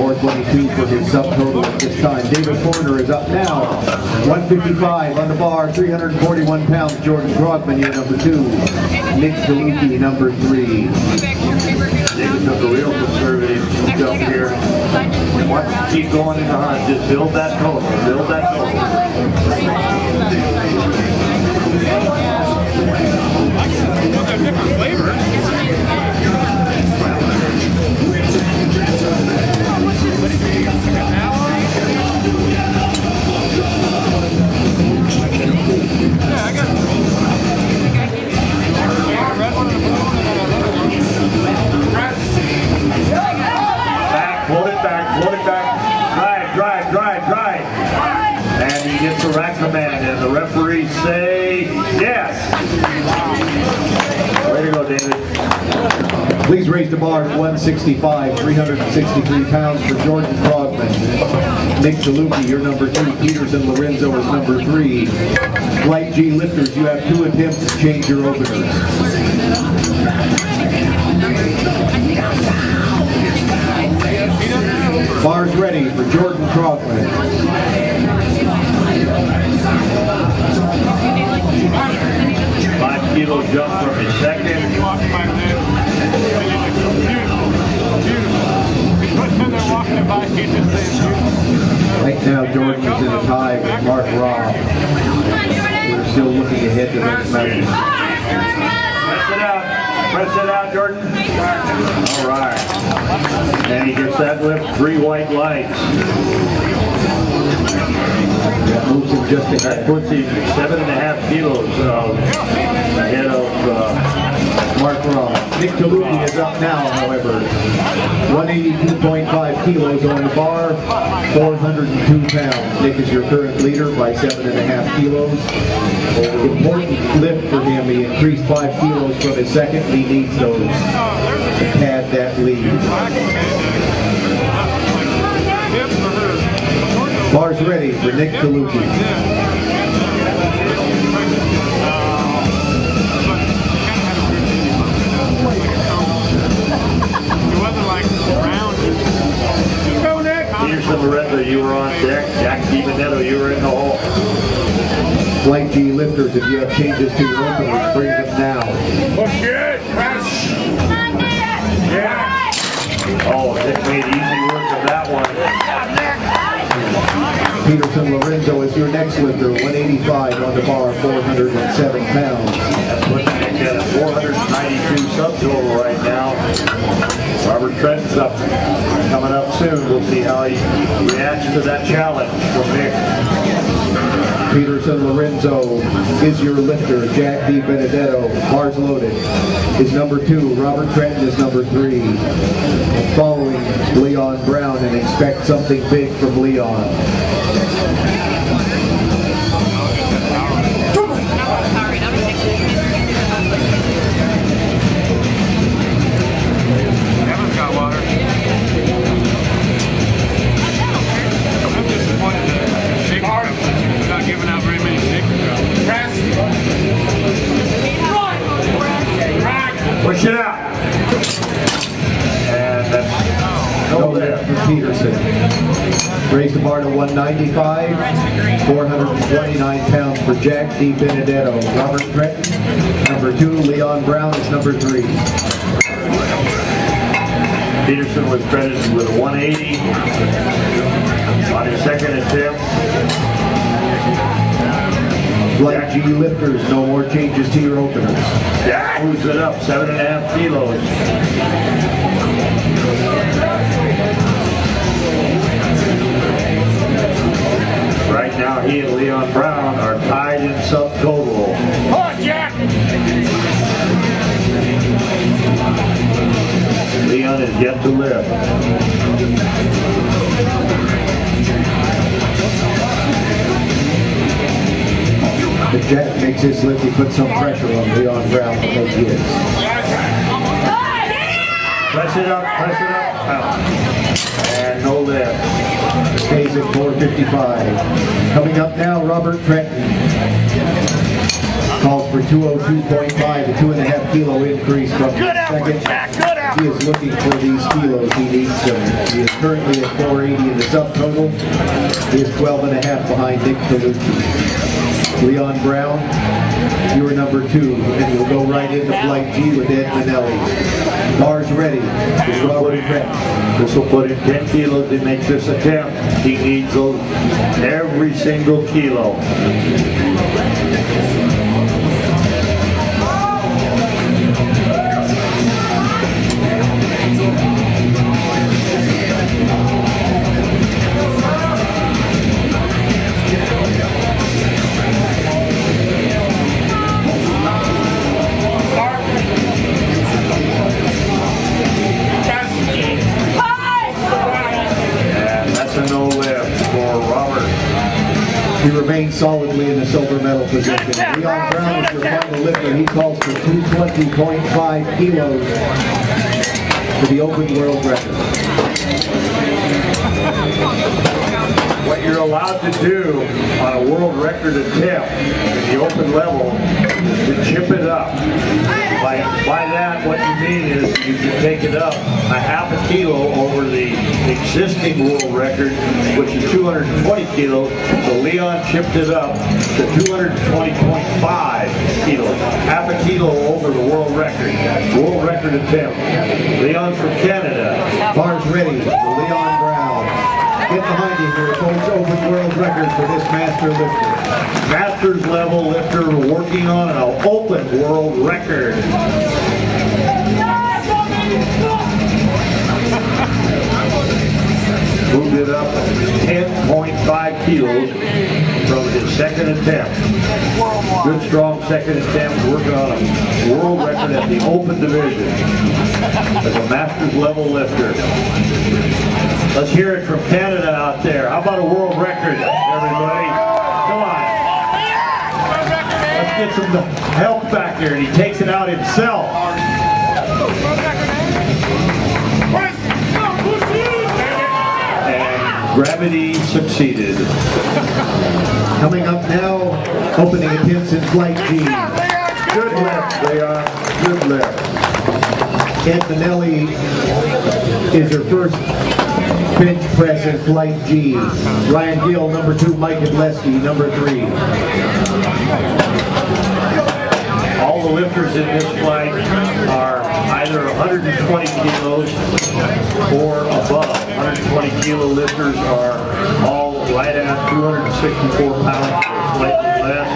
422 for his subtotal at this time. David Porter is up now. 155 on the bar, 341 pounds. Jordan Krogman, you're number 2. Nick DeLucchi, number 3. David took a real conservative Watch him keep going in the hunt. Just build that total. Build that total. Well, they're different flavors. Yeah, I got a red one and a blue one and then another one. Back, float it back, float it back. Drive, drive, drive, drive. And he gets a rack command, and the referees say yes. Way to go, David. Please raise the bar to 165, 363 pounds for Jordan Frogman. Nick DeLucchi, you're number 2. Peterson Lorenzo is number 3. Light G lifters, you have 2 attempts to change your openers. Bars ready for Jordan Frogman. 5 kilo jump from his second. You walk by there. Beautiful. Beautiful. They're walking by, he just says beautiful. Right now, Jordan is in a tie with Mark Robb. We're still looking ahead to the next match. Press it out, Jordan. All right. And he gets that lift, 3 white lights. That moves him just That ahead. puts him 7.5 kilos ahead of Mark Robb. Nick DeLucchi is up now, however. 182.5 kilos on the bar, 402 pounds. Nick is your current leader by 7.5 kilos. Important lift for him. He increased 5 kilos from his second. He needs those to pad that lead. Bars ready for Nick DeLucchi. Peterson Lorenzo, you were on deck. Jack DiBenedetto, you were in the hole. Light G lifters, if you have changes to your openers, bring them now. Push it, press. Yeah. Oh, Nick made easy work of that one. Peterson Lorenzo is your next lifter, 185 on the bar, 407 pounds. That's what Nick at a 492 subtotal right now. Robert Trenton's up, coming up soon. We'll see how he reacts to that challenge from Nick. Peterson Lorenzo is your lifter. Jack DiBenedetto, bars loaded, is number 2. Robert Trenton is number 3. Following Leon Brown, and expect something big from Leon. Evan's got water. I'm disappointed that shaker cups are not giving out very many shaker cups. Push it out. And that's No no lift lift. for Peterson. Raise the bar to 195, 429 pounds for Jack DiBenedetto. Robert Trenton, number 2. Leon Brown is number 3. Peterson was credited with a 180 on his second attempt. Light G lifters, no more changes to your openers. Jack moves it up, 7.5 kilos. Right now, he and Leon Brown are tied in subtotal. Oh, Jack! Leon is yet to lift. If Jack makes his lift, he puts some pressure on Leon Brown to make his. Press it up, out. And no lift. Stays at 455. Coming up now, Robert Trenton. Calls for 202.5, a 2.5 kilo increase from second. He is looking for these kilos. He needs them. He is currently at 480 in the subtotal. He is 12.5 behind Nick DeLucchi. Leon Brown you're number 2, and we'll go right into flight G with Ed Manelli. Bars ready. This will put in 10 kilos to make this attempt. He needs those every single kilo. He remains solidly in the silver medal position. Leon Brown is your final lifter. He calls for 220.5 kilos for the open world record. What you're allowed to do on a world record attempt at the open level is to chip it up. By that, what you mean is you can take it up a half a kilo over the existing world record, which is 220 kilos. So Leon chipped it up to 220.5 kilos, half a kilo over the world record. World record attempt. Leon's from Canada. Bars ready for Leon Brown. Get behind you here, folks. Open world record for this master lifter. Masters level lifter working on an open world record. Moved it up 10.5 kilos from his second attempt. Good strong second attempt, working on a world record at the open division as a masters level lifter. Let's hear it from Canada out there. How about a world record, everybody? Come on. Let's get some help back here, and he takes it out himself. And gravity succeeded. Coming up now, opening attempts in flight G. Good lift, they are. Good lift. Ed Manelli is your first bench press in flight G. Ryan Gill, number 2, Mike Adleski, number 3. All the lifters in this flight are either 120 kilos or above. 120 kilo lifters are all right at 264 pounds, or slightly less.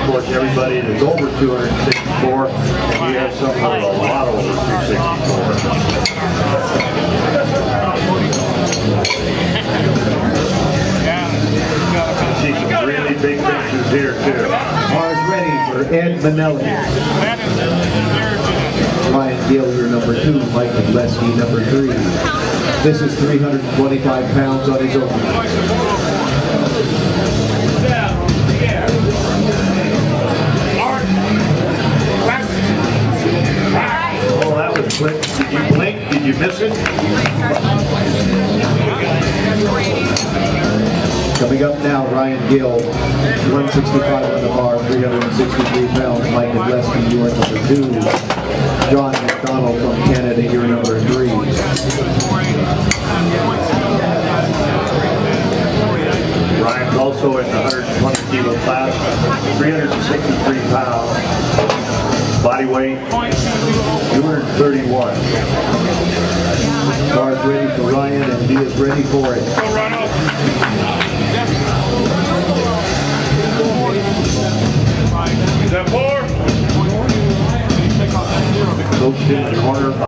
Of course, everybody that's over 264, and you have some that are a lot over 264. See some really big pictures here too. Bars ready for Ed Manelli. Ryan Gill, your number 2, Mike Adleski, number 3. This is 325 pounds on his own. Oh, that was quick. Did you blink? Did you miss it? Coming up now, Ryan Gill, 165 on the bar, 363 pounds. Mike Adleski, you are number 2. John McDonald from Canada, you're number 3. Ryan's also in the 120 kilo class, 363 pounds. Body weight, 231. Bars ready for Ryan, and he is ready for it. Is that 4? Coach in the corner.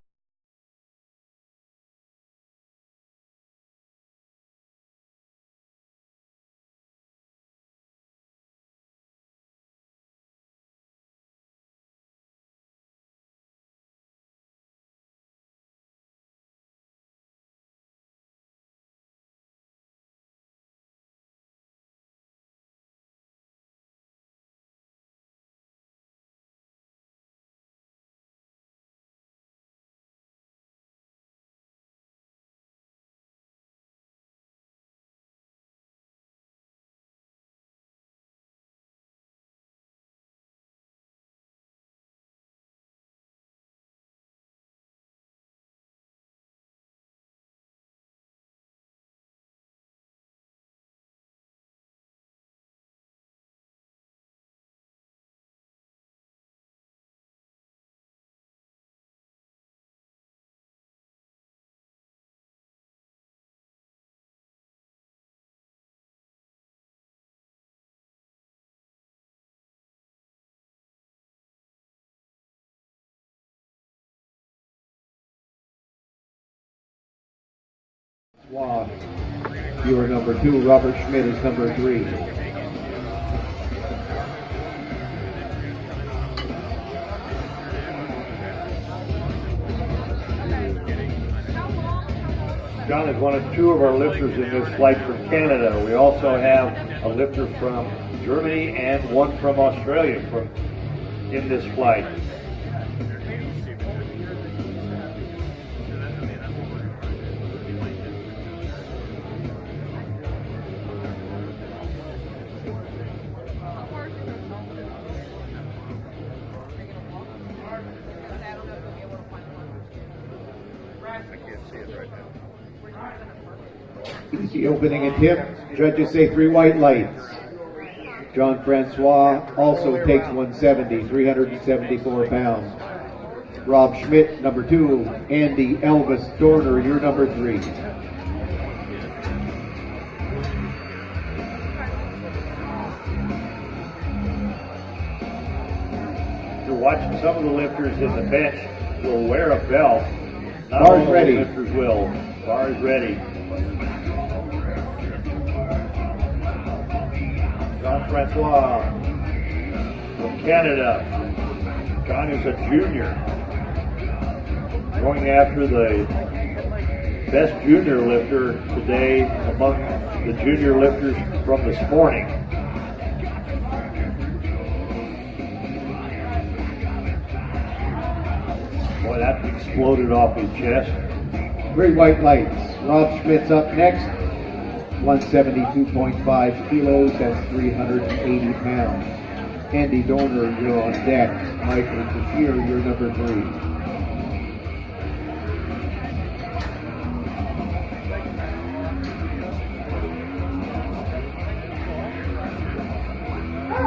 Wow. You are number 2. Robert Schmidt is number 3. John is one of 2 of our lifters in this flight from Canada. We also have a lifter from Germany and one from Australia in this flight. Easy opening attempt. Judges say 3 white lights. John Francois also takes 170, 374 pounds. Rob Schmidt, number 2. Andy Elvis Dorner, you're number 3. You're watching some of the lifters in the bench will wear a belt. Not Bar is all ready. the lifters will. Bar is ready. John Francois from Canada. John is a junior. Going after the best junior lifter today among the junior lifters from this morning. Boy, that exploded off his chest. 3 white lights. Rob Schmidt's up next. 172.5 kilos, that's 380 pounds. Andy Dorner, you're on deck. Michael Bashir, you're number 3.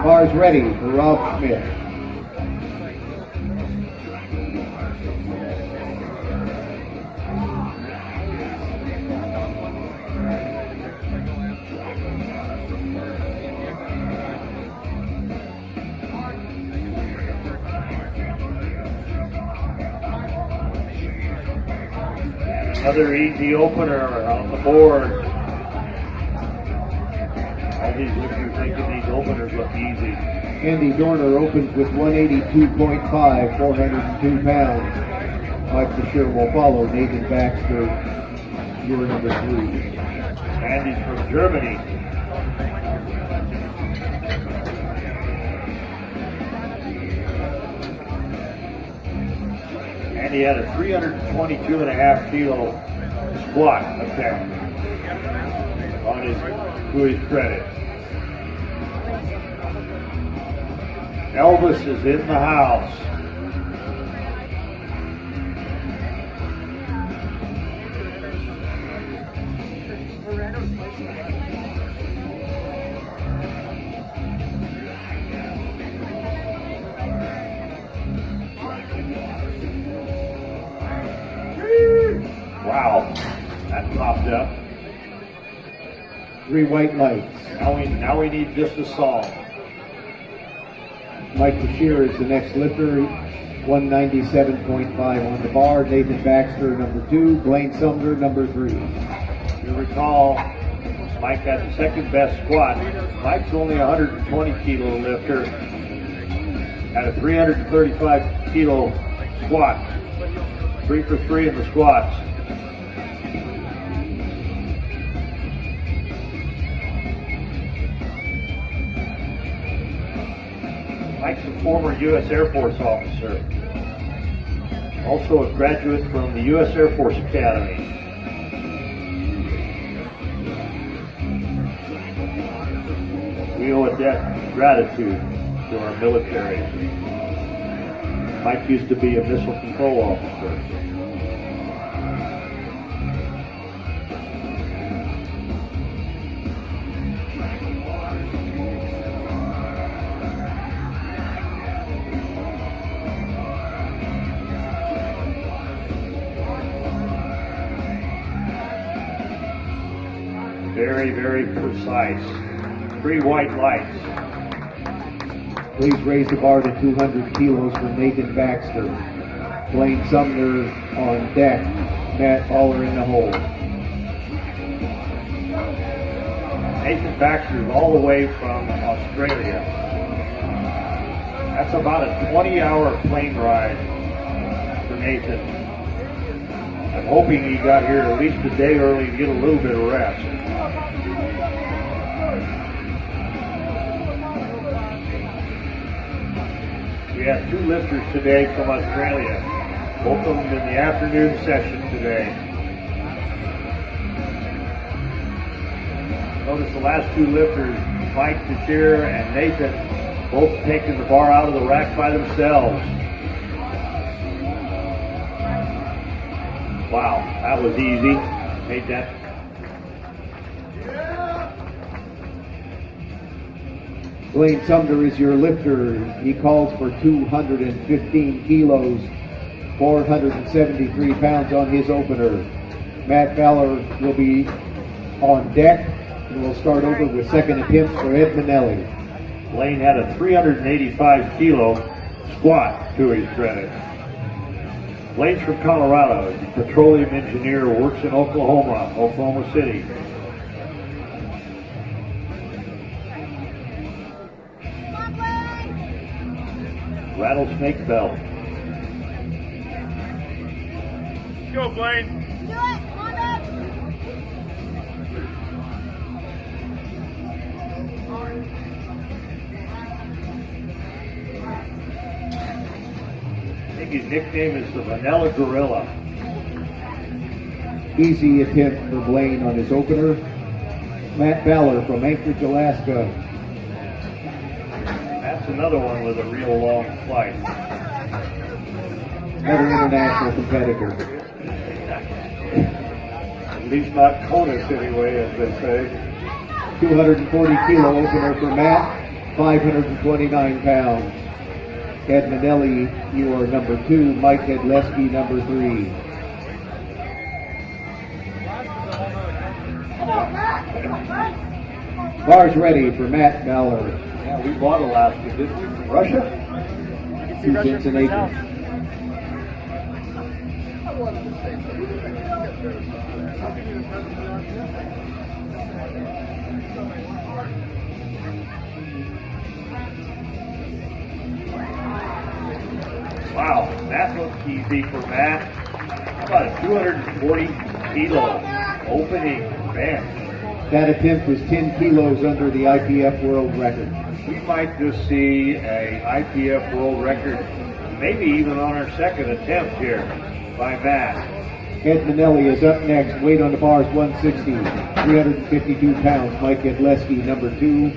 Bar's ready for Rob Schmidt. Another easy opener on the board. All these lifters making these openers look easy. Andy Dorner opens with 182.5, 402 pounds. Mike Bashir will follow. Nathan Baxter, you're number 3. Andy's from Germany. Andy had a 322.5 kilo squat attempt to his credit. Elvis is in the house. Wow, that popped up. 3 white lights. Now we need just a song. Mike Bashir is the next lifter, 197.5 on the bar. Nathan Baxter, number 2. Blaine Sumner, number 3. You recall, Mike had the second best squat. Mike's only a 120 kilo lifter. Had a 335 kilo squat. 3 for 3 in the squats. Mike's a former U.S. Air Force officer. Also a graduate from the U.S. Air Force Academy. We owe a debt of gratitude to our military. Mike used to be a missile control officer. Very, very precise. 3 white lights. Please raise the bar to 200 kilos for Nathan Baxter. Blaine Sumner on deck. Matt Aller in the hole. Nathan Baxter is all the way from Australia. That's about a 20-hour plane ride for Nathan. I'm hoping he got here at least a day early to get a little bit of rest. We have 2 lifters today from Australia, both of them in the afternoon session today. Notice the last 2 lifters, Mike Tashir and Nathan, both taking the bar out of the rack by themselves. Wow, that was easy. Made that. Blaine Sumner is your lifter. He calls for 215 kilos, 473 pounds on his opener. Matt Fowler will be on deck, and we'll start over with second attempts for Ed Manelli. Blaine had a 385 kilo squat to his credit. Blaine's from Colorado. He's a petroleum engineer, works in Oklahoma City. Rattlesnake belt. Go, Blaine. Do it! Come on up! I think his nickname is the Vanilla Gorilla. Easy attempt for Blaine on his opener. Matt Fowler from Anchorage, Alaska. That's another one with a real long flight. Another international competitor. At least not CONUS anyway, as they say. 240 kilo opener for Matt, 529 pounds. Ed Manelli, you are number 2. Mike Hedleski, number 3. Bars ready for Matt Fowler. Yeah, we bought Alaska, didn't we? From Russia? 2 cents an acre. Wow, that looks easy for Matt. How about a 240 kilo opening bench? That attempt was 10 kilos under the IPF world record. We might just see a IPF world record, maybe even on our second attempt here by Matt. Ed Manelli is up next. Weight on the bars 160, 352 pounds. Mike Hedleski, number 2.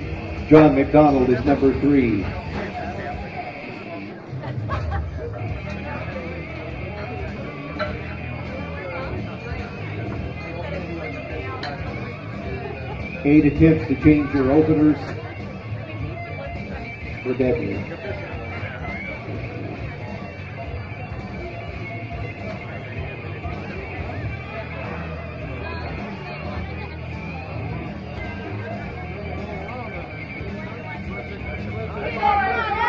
John McDonald is number 3. Eight attempts to change your openers for Debbie.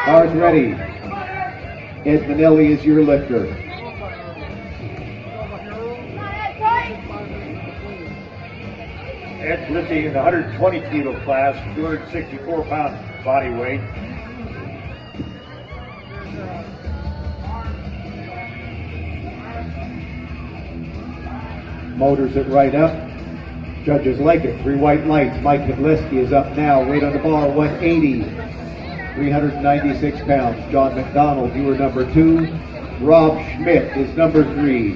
Bars ready. Ed Manelli is your lifter. Ed's lifting in the 120 kilo class, 264 pound body weight. Motors it right up. Judges like it. 3 white lights. Mike Hedleski is up now. Weight on the bar 180. 396 pounds. John McDonald, you are number 2. Rob Schmidt is number 3.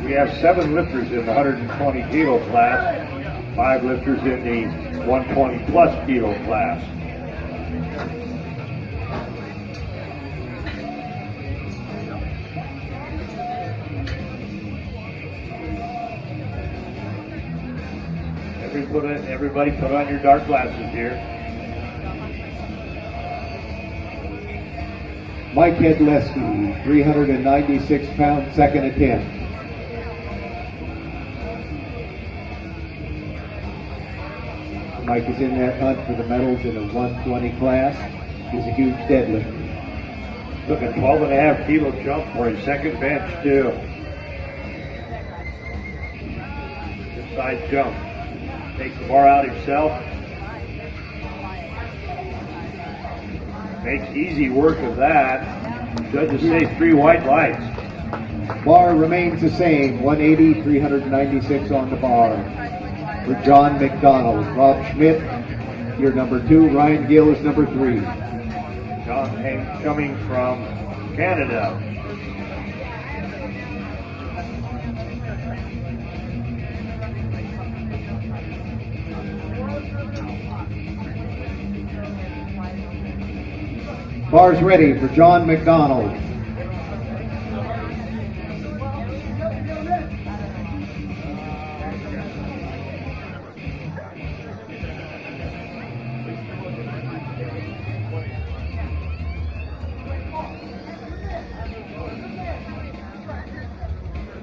We have 7 lifters in the 120 kilo class, 5 lifters in the 120 plus kilo class. Everybody put on your dark glasses here. Mike Hedleski, 396 pounds, second attempt. Mike is in that hunt for the medals in the 120 class. He's a huge deadlifter. Took a 12.5 kilo jump for his second bench too. Good size jump. Takes the bar out himself, Makes easy work of that. Judges say 3 white lights. Bar remains the same, 180, 396 on the bar. For John McDonald, Rob Schmidt, you're number 2. Ryan Gill is number 3. John Hank coming from Canada. Bar's ready for John McDonald.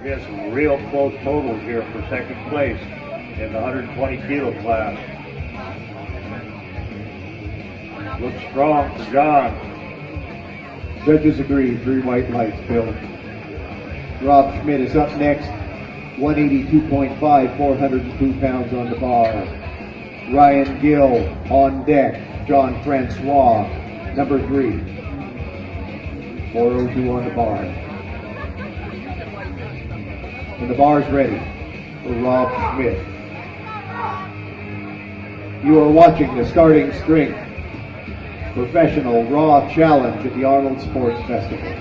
We have some real close totals here for second place in the 120 kilo class. Looks strong for John. Judges agree, 3 white lights, Bill. Rob Schmidt is up next, 182.5, 402 pounds on the bar. Ryan Gill on deck, John Francois, number 3, 402 on the bar. And the bar's ready for Rob Schmidt. You are watching the Starting Strength Professional Raw Challenge at the Arnold Sports Festival.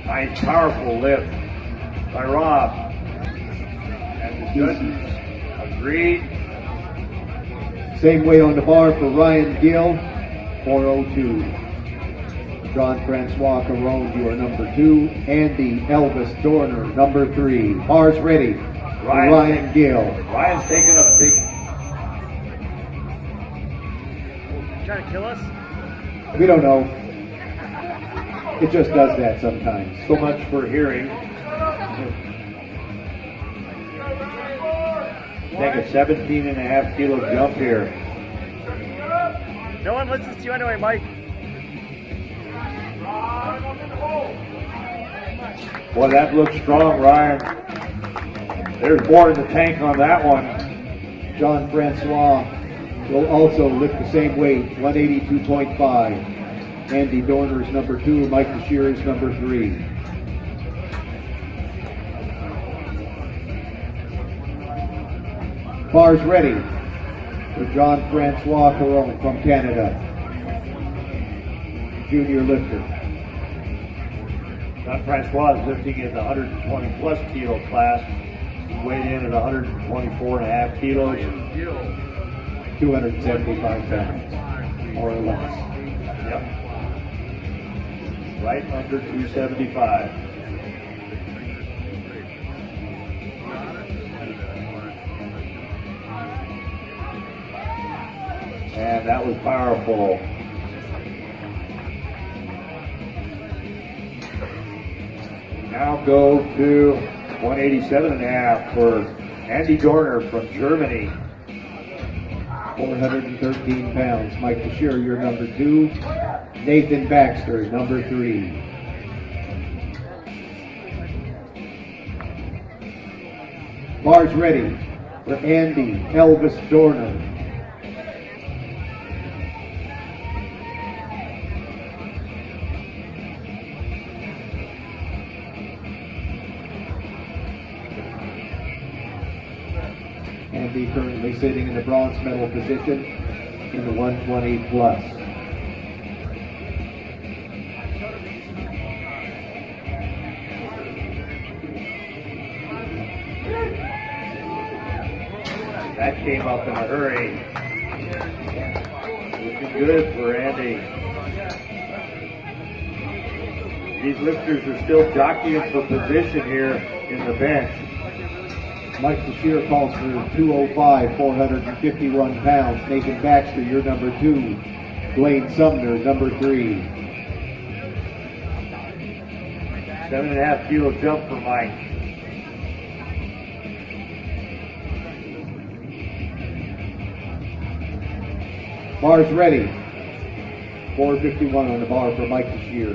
Nice, powerful lift by Rob. And the judges agreed. Same way on the bar for Ryan Gill, 402. John Francois Caron, you are number 2. Andy Elvis Dorner, number 3. Bar's ready for Ryan Gill. Ryan's taking a big... Trying to kill us? We don't know. It just does that sometimes. So much for hearing. Take a 17.5 kilo jump here. No one listens to you anyway, Mike. Boy, that looks strong, Ryan. There's more in the tank on that one. John Francois will also lift the same weight, 182.5. Andy Dorner is number 2. Mike Bashir is number 3. Bar's ready for John Francois Caron from Canada, junior lifter. John Francois is lifting in the 120 plus kilo class. He weighed in at 124.5 kilos. 275 pounds, more or less. Yep. Right under 275. And that was powerful. Now go to 187.5 for Andy Dorner from Germany. 413 pounds. Mike Bashir, you're number 2. Nathan Baxter, number 3. Bar's ready for Andy Elvis Dorner. Andy currently sitting in the bronze medal position in the 120 plus. That came up in a hurry. Looking good for Andy. These lifters are still jockeying for position here in the bench. Mike Bashir calls for 205, 451 pounds. Nathan Baxter, you're number 2. Blaine Sumner, number 3. 7.5 kilo jump for Mike. Bars ready. 4:51 on the bar for Mike Shear.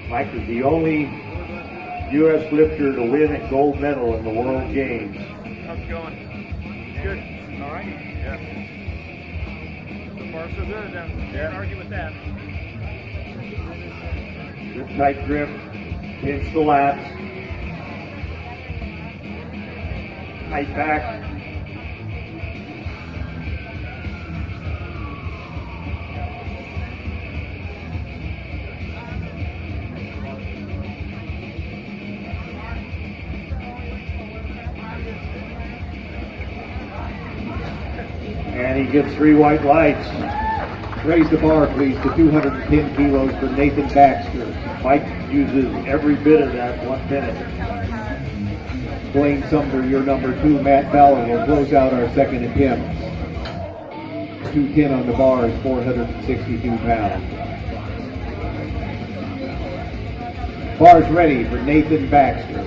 Mike is the only U.S. lifter to win a gold medal in the World Games. How's it going? Good. All right. Yeah. So far, so good. Can't argue with that. Good tight grip, pinch the lats, tight back. And he gets 3 white lights. Raise the bar, please, to 210 kilos for Nathan Baxter. Mike uses every bit of that 1 minute. Blaine Sumner, your number 2. Matt Fowler will close out our second attempt. 210 on the bar is 462 pounds. Bars ready for Nathan Baxter.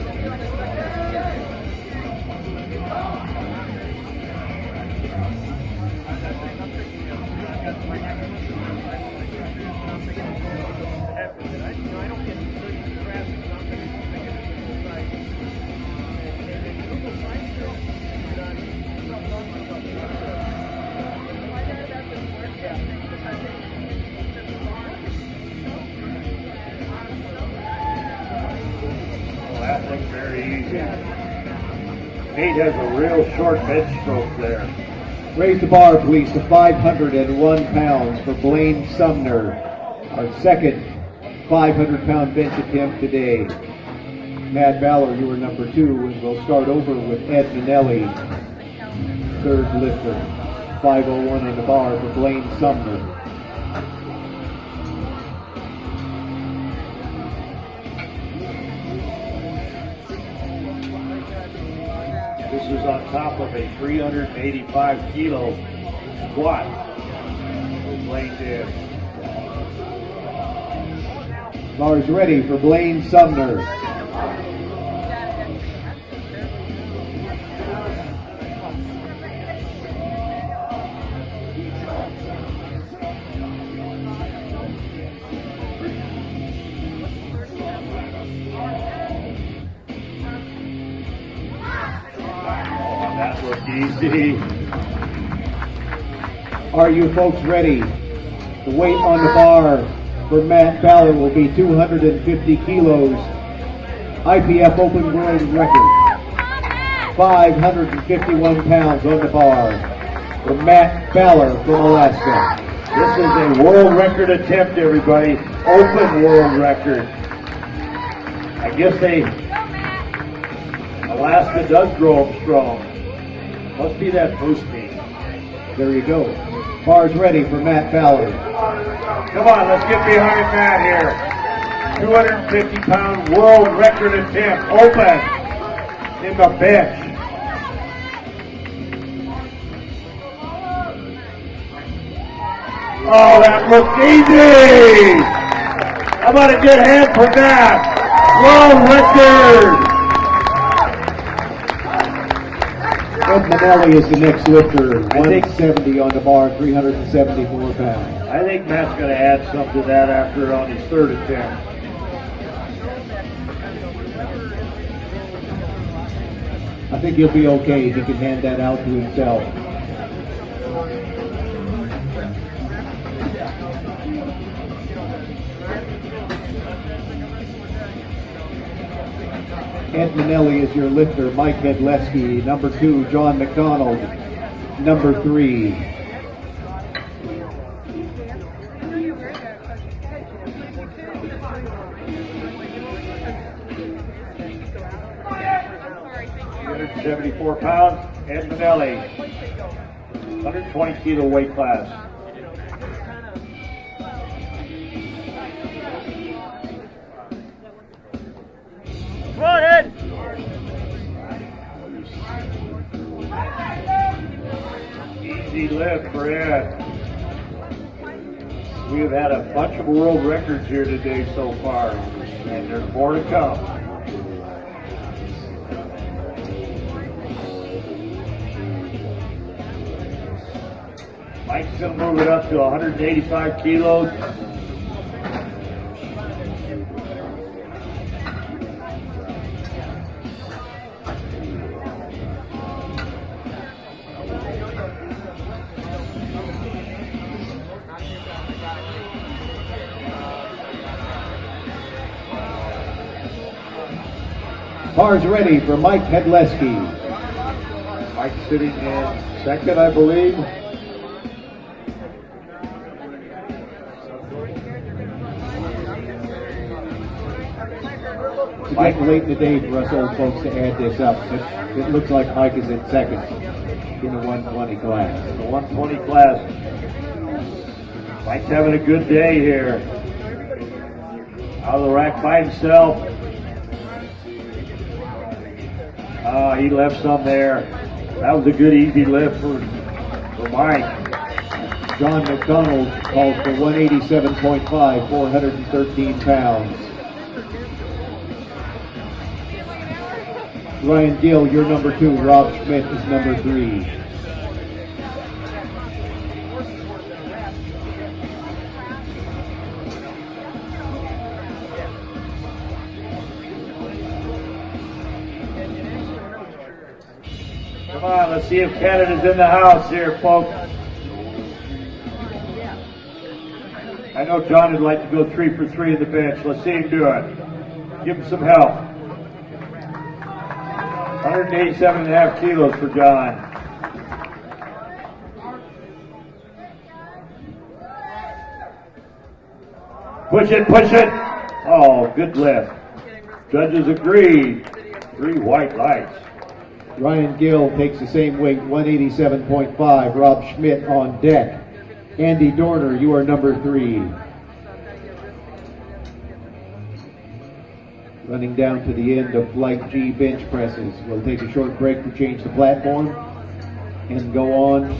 That looks very easy. Nate has a real short bench stroke there. Raise the bar, please, to 501 pounds for Blaine Sumner. Our second 500-pound bench attempt today. Matt Ballard, you were number 2, and we'll start over with Ed Minelli, third lifter. 501 on the bar for Blaine Sumner. This is on top of a 385 kilo squat that Blaine did. Bars ready for Blaine Sumner. That looked easy. Are you folks ready? The weight on the bar for Matt Ballard will be 250 kilos. IPF Open World Record. 551 pounds on the bar for Matt Ballard from Alaska. This is a world record attempt, everybody. Open world record. I guess Alaska does grow up strong. Must be that boost meat. There you go. Bars ready for Matt Ballard. Come on, let's get behind Matt here. 250-pound world record attempt, open in the bench. Oh, that looks easy. How about a good hand for Matt? World record. Ed Minelli is the next lifter, 170 on the bar, 374 pounds. I think Matt's going to add some to that after on his third attempt. I think he'll be okay. He can hand that out to himself. Ed Minelli is your lifter. Mike Hedleski, number 2. John McDonald, number 3. £174 pounds, Ed Minelli, 120 kilo weight class. Come on, Ed! Easy lift for Ed. We have had a bunch of world records here today so far, and there's more to come. Mike's going to move it up to 185 kilos. Cars ready for Mike Hedleski. Mike sitting in second, I believe. Mike, late in the day for us old folks to add this up. It looks like Mike is in second in the 120 class. The 120 class. Mike's having a good day here. Out of the rack by himself. He left some there. That was a good easy lift for Mike. John McDonald calls for 187.5, 413 pounds. Ryan Gill, you're number 2. Rob Schmidt is number 3. Come on, let's see if Canada's in the house here, folks. I know John would like to go 3 for 3 in the bench. Let's see him do it. Give him some help. 187.5 kilos for John. Push it, push it. Oh, good lift. Judges agreed. 3 white lights. Ryan Gill takes the same weight, 187.5. Rob Schmidt on deck. Andy Dorner, you are number 3. Running down to the end of Flight G bench presses. We'll take a short break to change the platform and go on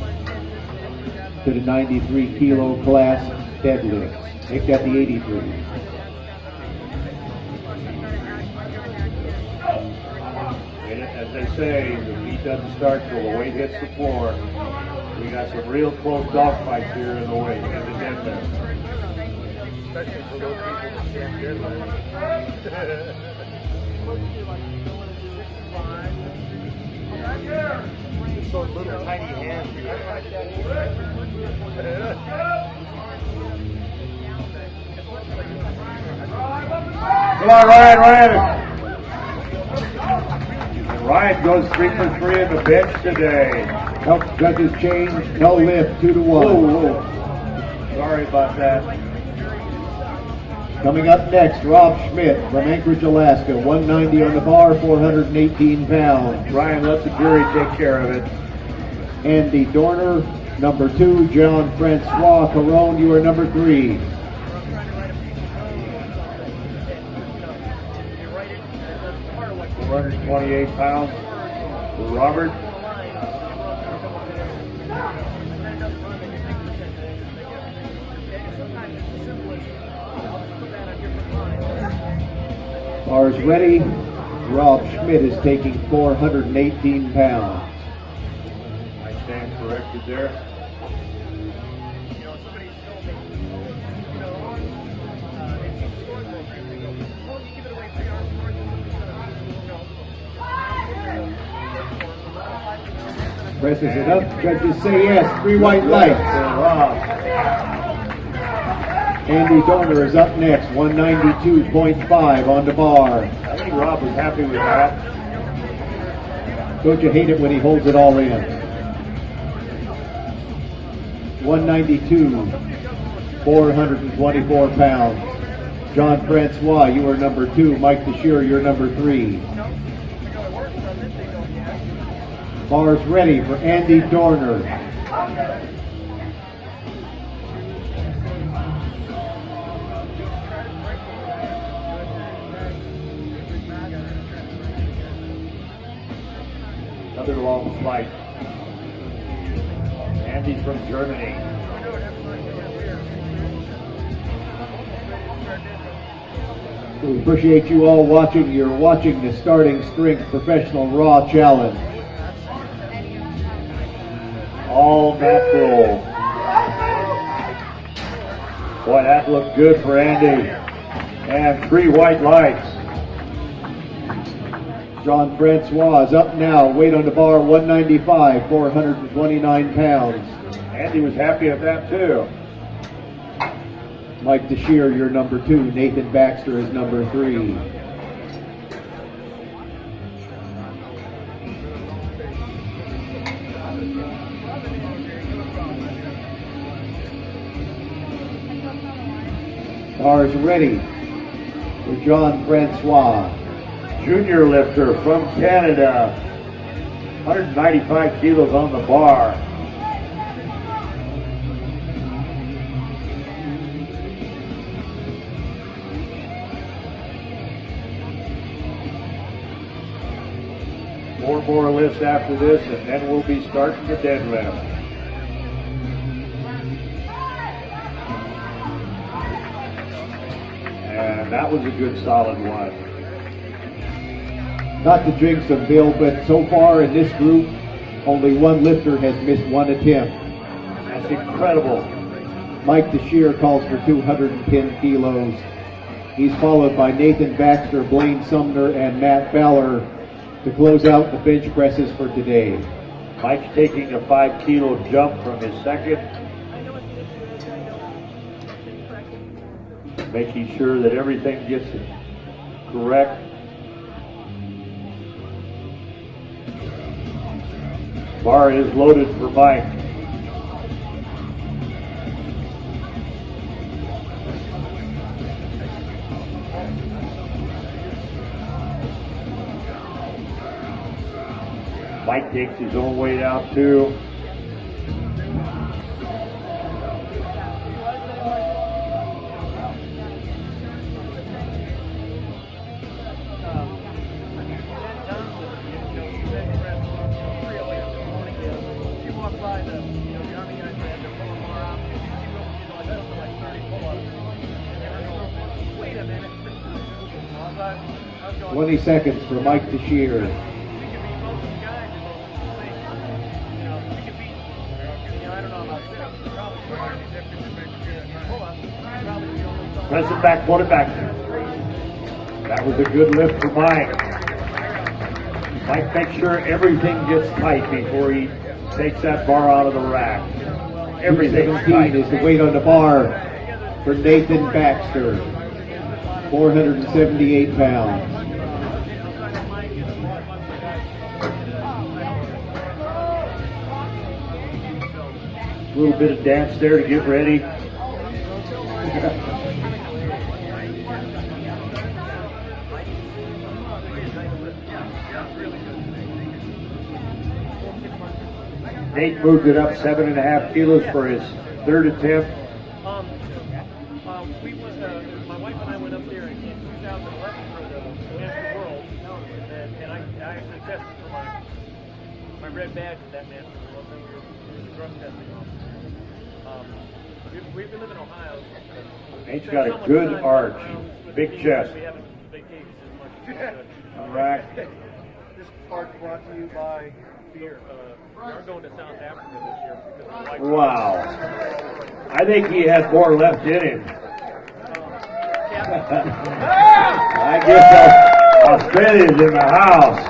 to the 93 kilo class deadlifts. Make that the 83. As they say, the beat doesn't start till the weight hits the floor. We got some real close dogfights here in the weight, in the deadlift. Especially for those people that can't deadlift. Just those little tiny hands here. Come on, Ryan. Ryan goes 3 for 3 in the bench today. Help judges change. No lift, 2 to 1. Whoa. Sorry about that. Coming up next, Rob Schmidt from Anchorage, Alaska. 190 on the bar, 418 pounds. Ryan, let the jury take care of it. Andy Dorner, number 2. John Francois Caron, you are number 3. 428 pounds for Robert. Bars ready. Rob Schmidt is taking 418 pounds. I stand corrected there. Presses it up. Judges say yes. 3 white lights. Rob. Andy Dorner is up next. 192.5 on the bar. I think Rob was happy with that. Don't you hate it when he holds it all in? 192, 424 pounds. John Francois, you are number 2. Mike DeShure, you're number 3. Bars ready for Andy Dorner. Another long flight. Andy's from Germany. We appreciate you all watching. You're watching the Starting Strength Professional Raw Challenge. All natural. Boy, that looked good for Andy. And 3 white lights. John Francois is up now. Weight on the bar 195, 429 pounds. Andy was happy at that too. Mike DeShear, your number 2. Nathan Baxter is number 3. Bars ready for John Francois. Junior lifter from Canada. 195 kilos on the bar. Four more lifts after this, and then we'll be starting the deadlift. And that was a good solid one. Not to jinx them, Bill, but so far in this group, only one lifter has missed one attempt. That's incredible. Mike DeShear calls for 210 kilos. He's followed by Nathan Baxter, Blaine Sumner, and Matt Fowler to close out the bench presses for today. Mike's taking a 5 kilo jump from his second. Making sure that everything gets correct. Bar is loaded for Mike. Mike takes his own weight out too. by the, the Army guys had their pulling more out. I bet it was like 30 pull-ups. And wait a minute. I was going, 20 seconds for Mike DeShear. we can beat most of the guys in those things. We can beat, I don't know about this. Probably pull-ups. Probably the only Press it back, put it back there. That was a good lift for Mike. Mike makes sure everything gets tight before he takes that bar out of the rack. Everything's 17 tight. is the weight on the bar for Nathan Baxter, 478 pounds. A little bit of dance there to get ready. Nate moved it up 7.5 kilos for his third attempt. We went, my wife and I went up there in 2011 for the Master World, and I actually tested for my red badge with that Master World. We were drug testing. We've been living in Ohio. Nate's got a good arch, big chest. We haven't vacationed as much. All right. This part brought to you by beer. We are going to South Africa this year because my wife. Wow. I think he had more left in him. I guess Australia's in the house.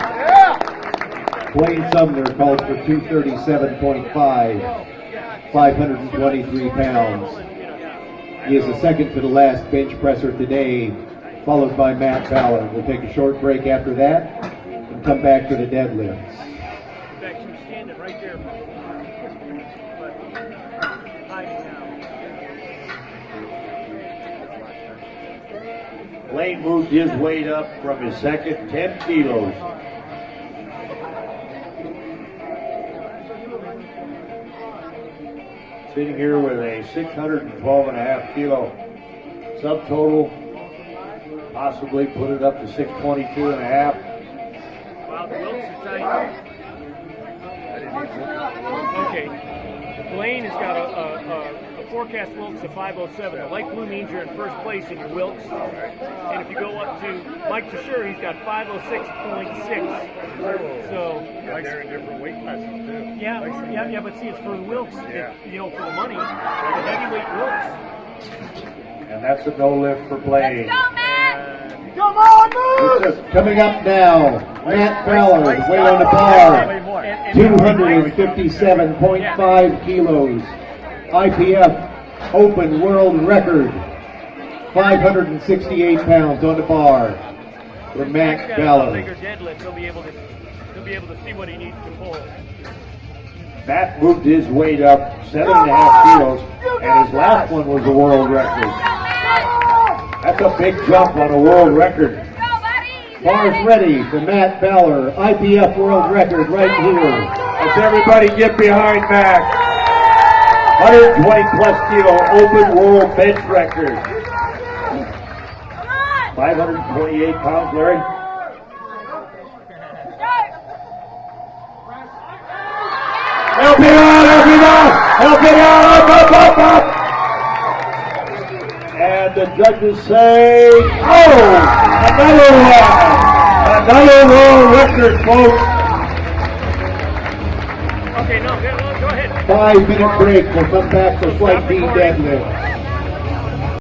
Blaine Sumner calls for 237.5, 523 pounds. He is the second to the last bench presser today, followed by Matt Fowler. We'll take a short break after that and come back to the deadlifts. In fact, she was standing right there, but hiding now. Blaine moved his weight up from his second, 10 kilos. Sitting here with a 612.5 kilo subtotal. Possibly put it up to 622.5. Wow, the wilts are tight. Okay. Blaine has got a forecast Wilks of 507. The light blue means you're in first place in your Wilks. And if you go up to Mike Tashur, he's got 506.6. So Like they're in different weight classes too. yeah, but see, it's for the Wilks, for the money, the heavyweight Wilks. And that's a no lift for Blade. Coming up now, Matt Ballard, weight on the bar, 257.5 kilos. IPF Open World Record, 568 pounds on the bar for Matt Ballard. Bigger deadlift, he'll be able to see what he needs to pull. Matt moved his weight up 7.5 kilos, and his last one was a world record. That's a big jump on a world record. Bars ready for Matt Ballard, IPF World Record right here. Let's everybody get behind Matt. 120 plus kilo open world bench record. 528 pounds, Larry. Help it out, help it out, help it out, up. And the judges say, oh, another world record, folks. Okay, no, go ahead. 5-minute break. We'll come back for flight B deadlift.